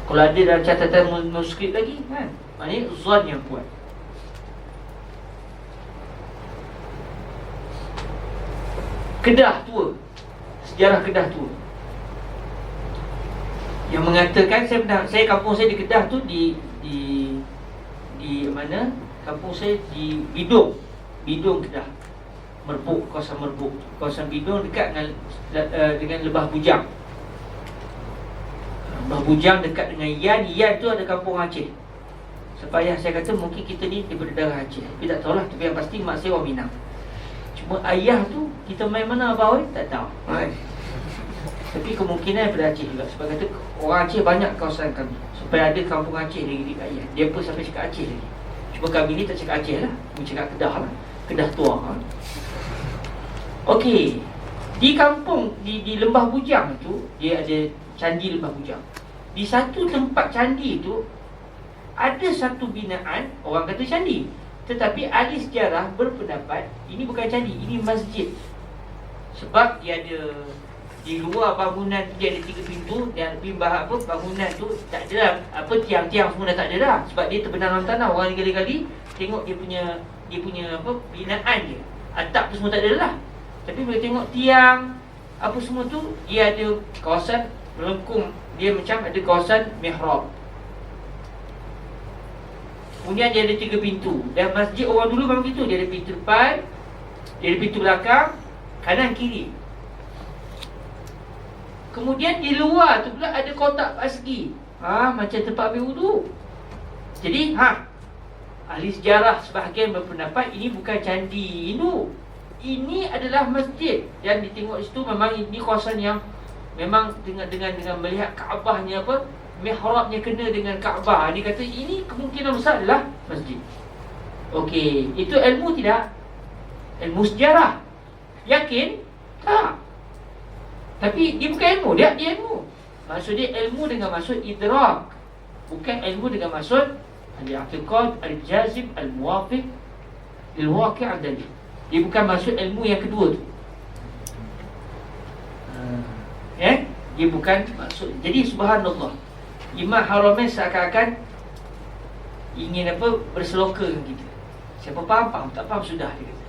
Kalau ada dalam catatan manuskrip lagi kan, maknanya zon yang kuat. Kedah tua, sejarah Kedah tua, yang mengatakan, saya kampung saya di Kedah tu di mana? Kampung saya di Bidung Kedah. Merbuk, kawasan Merbuk. Kawasan Bidung dekat dengan Lebah Bujang. Lebah Bujang dekat dengan Yan tu ada kampung Aceh. Sebab ayah saya kata mungkin kita ni daripada darah Aceh. Tapi tak tahulah, tapi yang pasti mak saya orang Minang. Cuma ayah tu kita main mana abah tak tahu. Tapi kemungkinan daripada Aceh juga. Sebab kata orang Aceh banyak kawasan kami. Supaya ada kampung Aceh lagi di ayah. Dia pun sampai cakap Aceh lagi. Cuma kami ni tak cakap Aceh lah, kami cakap Kedah lah. Kedah tua. Okey, di kampung di Lembah Bujang tu, dia ada candi Lembah Bujang. Di satu tempat candi tu ada satu binaan, orang kata candi, tetapi ahli sejarah berpendapat ini bukan candi, ini masjid. Sebab dia ada di luar bangunan tu, dia ada 3 pintu dan bangunan tu tak ada tiang-tiang semua dah tak ada dah. Sebab dia terbenam dalam tanah. Orang kali-kali tengok dia punya binaan dia. Atap tu semua tak ada lah. Tapi bila tengok tiang apa semua tu, dia ada kawasan melengkung, dia macam ada kawasan mihrab. Kemudian dia ada 3 pintu. Dan masjid orang dulu memang gitu, dia ada pintu depan, dia ada pintu belakang, kanan kiri. Kemudian di luar tu pula ada kotak persegi. Macam tempat ambil wudu. Jadi ahli sejarah sebahagian berpendapat ini bukan candi Hindu. Ini adalah masjid. Dan ditengok situ memang ini kawasan yang memang dengan melihat Kaabahnya mihrabnya kena dengan Kaabah. Dia kata ini kemungkinan besar adalah masjid. Okey, itu ilmu tidak? Ilmu sejarah. Yakin? Tak. Tapi dia bukan ilmu, dia ilmu. Maksud dia ilmu dengan maksud idrak, bukan ilmu dengan maksud al-i'tiqad, al-jazim, al-muwafiq lil waqi' adali. Dia bukan maksud ilmu yang kedua tu. Dia bukan maksud. Jadi subhanallah, Imam Haramain seakan-akan ingin berseloka dengan kita. Siapa faham, tak faham sudah, dia kata.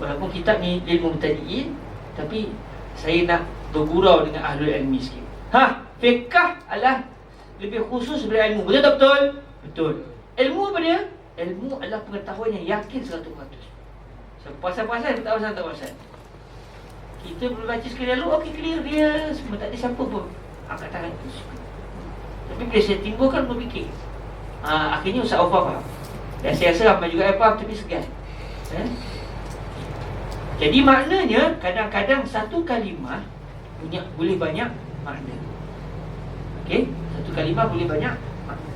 Walaupun kitab ni ilmu mubtadi'in, tapi saya nak bergurau dengan ahlul ilmi sikit. Fiqh adalah lebih khusus daripada ilmu. Betul tak betul? Betul. Ilmu apa dia? Ilmu adalah pengetahuan yang yakin 100%. So, pasal-pasal tak pasal. Kita belum baca sekali lalu, okey clear dia, semua tak ada siapa pun angkat tangan tu. Tapi bila saya timbulkan berfikir, akhirnya Ustaz Aufar faham. Dan saya rasa ramai juga yang faham tapi segan. Jadi maknanya kadang-kadang satu kalimah boleh banyak makna. Okey, satu kalimah boleh banyak makna.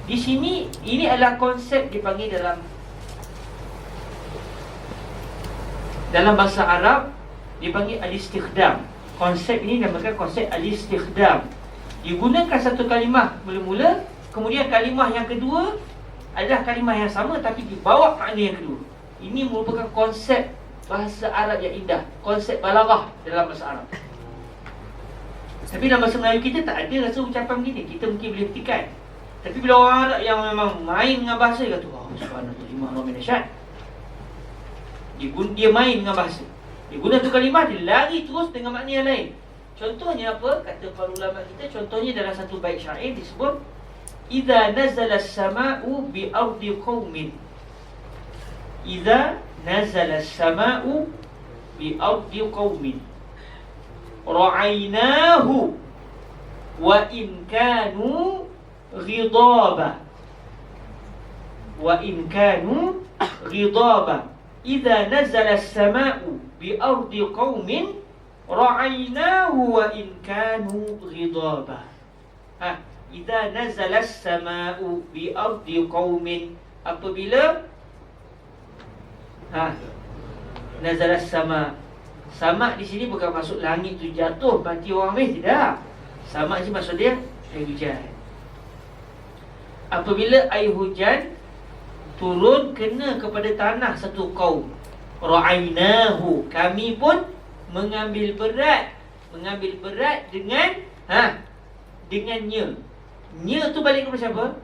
Di sini ini adalah konsep dipanggil dalam bahasa Arab dipanggil al-istikhdam. Konsep ini dinamakan konsep al-istikhdam. Digunakan satu kalimah mula-mula, kemudian kalimah yang kedua adalah kalimah yang sama tapi dibawa makna yang kedua. Ini merupakan konsep bahasa Arab yang indah, konsep balaghah dalam bahasa Arab. Tapi dalam bahasa Melayu kita tak ada rasa ucapan begini. Kita mungkin boleh petikan. Tapi bila orang Arab yang memang main dengan bahasa, dia kata, subhanallah, Imam Haramain dahsyat. Dia main dengan bahasa. Dia guna tu kalimah, dia lari terus dengan makna yang lain. Contohnya apa? Kata para ulama kita, contohnya dalam satu bait syair disebut idza nazala as-sama'u bi ardi qaumin. Idza nazala as-sama'u bi ardi qaumin ra'aynahu wa in kanu ghidaba. Wa in kanu ghidaba. Idza nazala as-sama'u bi ardi qaumin ra'aynahu wa in kanu ghidaba. Idza nazala as-sama'u bi ardi qaumin, apabila nazala as-sama'. Sama' di sini bukan maksud langit tu jatuh mati orang habis, tidak. Sama' ni maksud dia air hujan. Apabila air hujan turun kena kepada tanah satu kaum, ra'aynahu, kami pun mengambil berat dengan dengannya. Nya tu balik kepada siapa?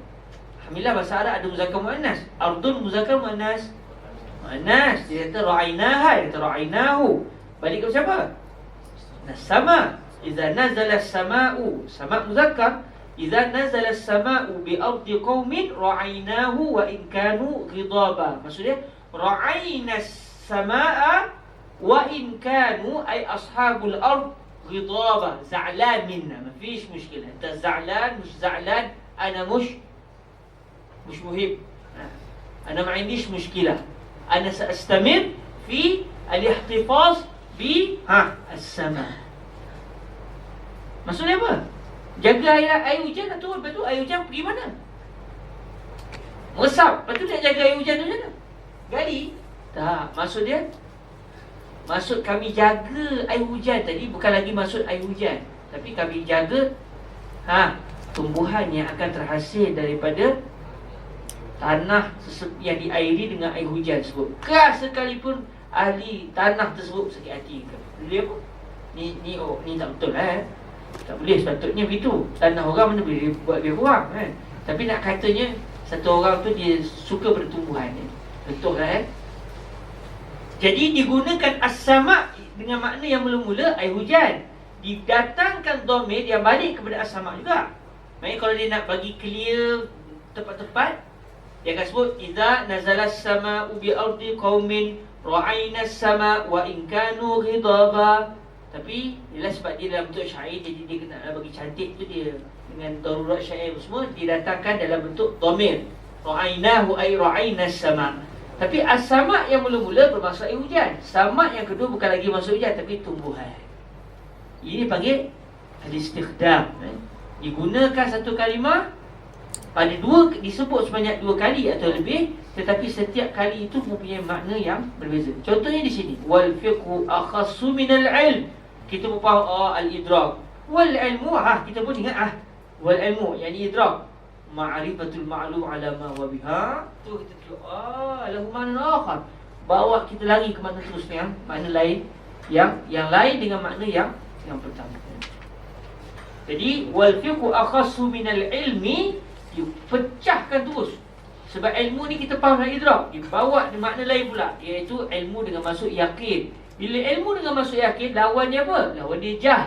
Alhamdulillah bahasa Arab ada muzakkar muannas. Ardun muzakkar muannas. Muannas. Dia kata ra'aynaha, dia kata ra'aynahu. Balik kepada siapa? Sama. Idza nazala as-sama'u, sama' muzakkar. Idza nazala as-sama'u bi ardi qaumin ra'aynahu wa in kanu ghidaba. Maksudnya ra'ayna as-sama'a wa in kanu ay ashabul ard ghidaba, za'lan minna. ما فيش مشكلة. أنت زعلان مش زعلان، أنا مش مهم. أنا ما عنديش مشكلة. أنا سأستمر في الاحتفاظ بالسماء. Maksudnya apa? Jaga air hujan nak turun, lepas tu air hujan pergi mana? Meresap. Lepas tu nak jaga air hujan tu macam mana? Gali? Tak. Maksud dia, maksud kami jaga air hujan tadi bukan lagi maksud air hujan, tapi kami jaga tumbuhan yang akan terhasil daripada tanah yang diairi dengan air hujan tersebut. Keras sekalipun ahli tanah tersebut sakit hati ke? Boleh apa? Ni tak betul tak boleh, sepatutnya begitu. Tanah orang mana boleh buat lebih kurang Tapi nak katanya satu orang tu dia suka pada tumbuhan betul lah Jadi digunakan as-sama' dengan makna yang mula-mula air hujan. Didatangkan dhamir yang balik kepada as-sama' juga. Maksudnya kalau dia nak bagi clear tepat-tepat, dia akan sebut idza nazala as-sama'u bi ardi qaumin ra'ayna as-sama' wa in kanu ghidaba. Tapi ialah sebab dia dalam bentuk syair, jadi dia kena bagi cantik tu, dia dengan darurat syair semua didatangkan dalam bentuk dhamir. Ra'aynahu ay ra'ayna as-sama'. Tapi as-sama' yang mula-mula bermaksud air hujan. Sama' yang kedua bukan lagi maksud hujan, tapi tumbuhan. Ini panggil al-istikhdam. Digunakan satu kalimah pada disebut sebanyak 2 kali atau lebih, tetapi setiap kali itu mempunyai makna yang berbeza. Contohnya di sini, wal fiqhu akhassu minal ilm. Kita pun faham al-idrak. Wal ilmu, kita pun ingat wal ilmu yakni idrak. Ma'rifatul ma'lum ala ma huwa biha. Tu kita tengok lahu makna akhar. Bawa kita lari ke makna terusnya, makna lain yang lain dengan makna yang pertama. Jadi wal fiqhu akhassu minal ilmi, dipecahkan terus. Sebab ilmu ni kita faham dari idrak, dibawa dengan makna lain pula, iaitu ilmu dengan maksud yakin. Bila ilmu dengan maksud yakin, lawannya apa? Lawan dia jah.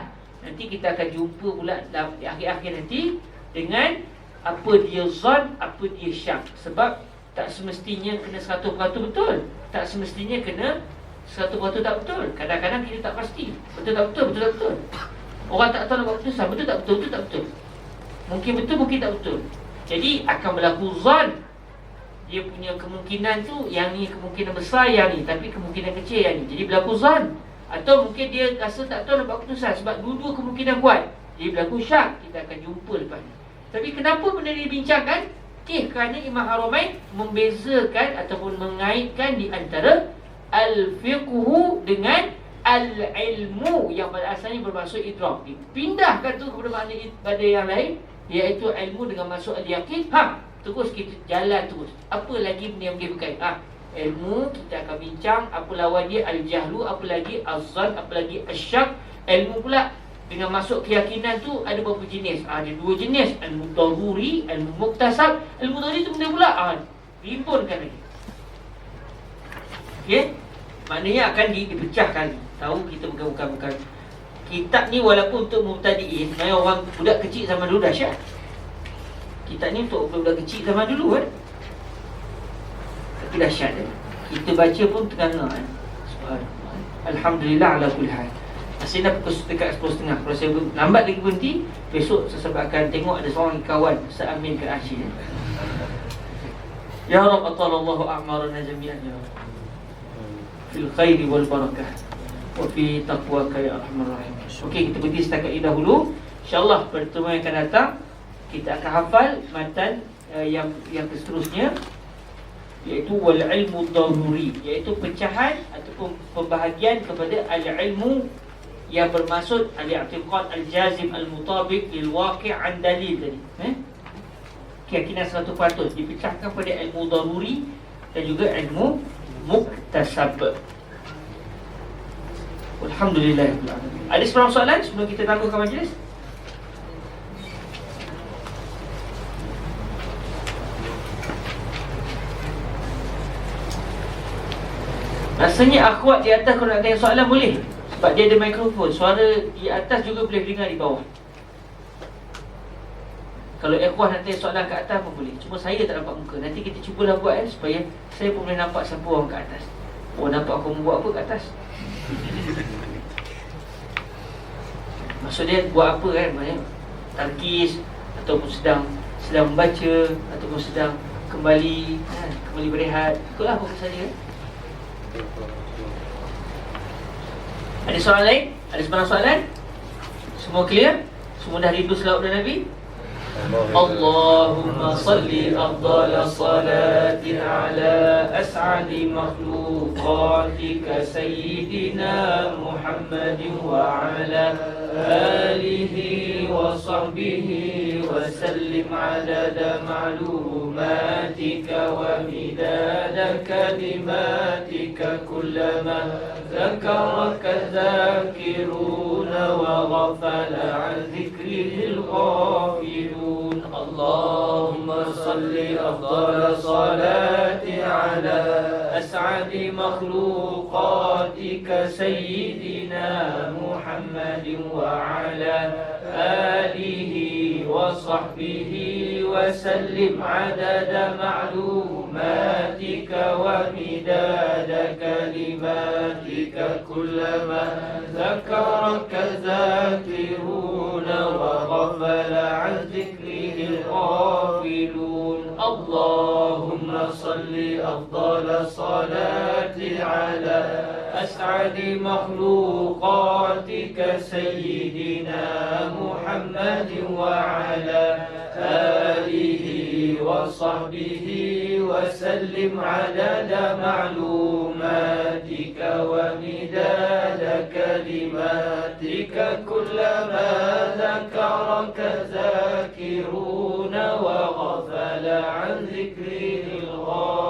Nanti kita akan jumpa pula di akhir-akhir nanti dengan apa dia zon, apa dia syak. Sebab tak semestinya kena 100% betul. Tak semestinya kena 100% tak betul. Kadang-kadang kita tak pasti. Betul tak betul, betul tak betul. Orang tak tahu nak buat keputusan, betul tak betul, betul tak betul. Mungkin betul, mungkin tak betul. Jadi akan berlaku zon. Dia punya kemungkinan tu, yang ni kemungkinan besar yang ni, tapi kemungkinan kecil yang ni. Jadi berlaku zon. Atau mungkin dia rasa tak tahu nak buat keputusan sebab dua-dua kemungkinan kuat. Jadi berlaku syak. Kita akan jumpa lepas ni. Tapi kenapa benda ni dibincangkan? Kerana Imam Haramain membezakan ataupun mengaitkan di antara al-fiqhu dengan al-ilmu yang pada asalnya bermaksud idrak. Dipindahkan tu kepada makna pada yang lain, iaitu ilmu dengan maksud al-yaqin. Terus kita jalan terus. Apa lagi benda yang boleh berkait? Ilmu kita akan bincang. Apa lawan dia? Al-jahlu. Apa lagi? Az-zan. Apa lagi? Asyak. Ilmu pula dengan masuk keyakinan tu ada berapa jenis? Ada 2 jenis. Ilmu daruri, ilmu muktasab. Ilmu daruri tu benda pula rimpunkan lagi. Okey? Maknanya akan dipecahkan. Tahu kita bukan kitab ni walaupun untuk mubtadi'in, main orang budak kecil zaman dulu dahsyat. Kitab ni untuk budak kecil zaman dulu kan. Tapi dahsyat kan. Kita baca pun ternganga kan. Subhanallah. Alhamdulillah ala kulli hal. Masih dah pukul dekat 10.30. Kalau saya lambat lagi berhenti, besok saya akan tengok ada seorang kawan Ustaz Amin kat Asyik. Ya Rabb, atalallahu a'marana jami'an ya Rabb. Fil khairi wal barakah wa fi taqwaka ya arhamar rahim. Okey, kita berhenti setakat ini dahulu. InsyaAllah pertemuan yang akan datang kita akan hafal matan yang seterusnya, iaitu wal ilmu daruri, iaitu pecahan ataupun pembahagian kepada al-ilmu yang bermaksud al-i'tiqad al-jazim al-mutabiq lil waqi' an dalil tadi. Keyakinan 100% dipecahkan pada ilmu daruri dan juga ilmu muktasab. Alhamdulillah. Ada sebarang soalan sebelum kita tangguhkan majlis? Rasanya akhwat di atas kalau nak tanya soalan boleh, sebab dia ada mikrofon. Suara di atas juga boleh dengar di bawah. Kalau ikhwan nak tanya soalan kat atas pun boleh. Cuma saya tak nampak muka. Nanti kita cubalah buat supaya saya pun boleh nampak siapa orang kat atas. Oh, nampak aku buat apa kat atas. Maksud dia buat apa kan? Maksudnya tarkis, ataupun sedang membaca, ataupun sedang kembali berehat. Ikutlah fokus saya kan? Ada soalan lain? Ada sebarang soalan? Semua clear? Semua dah rindu selawat dan Nabi? Allahumma salli afdala salatin ala as'adi makhluqatika sayyidina Muhammadin wa ala alihi wa sahbihi wa sallim adada ma'lumatika wa midada kalimatika kullama zakaraka zakiruna wa ghafala an zikrihil ghafilun. Allahumma salli afdala salati ala as'adi makhluqatika sayyidina Muhammadin wa ala alihi wa sahbihi wa sallim adada ma'lumatika wa midada kalimatika kullama zakaraka zakiruna wa ghafala an zikrihil ghafilun. Allahumma salli afdala salati ala as'adi makhluqatika sayyidina Muhammadin wa ala alihi wa sahbihi wa sallim adada ma'lumatika wa midada kalimatika kullama zakaraka zakiruna wa ghafala an zikrihil ghafilun.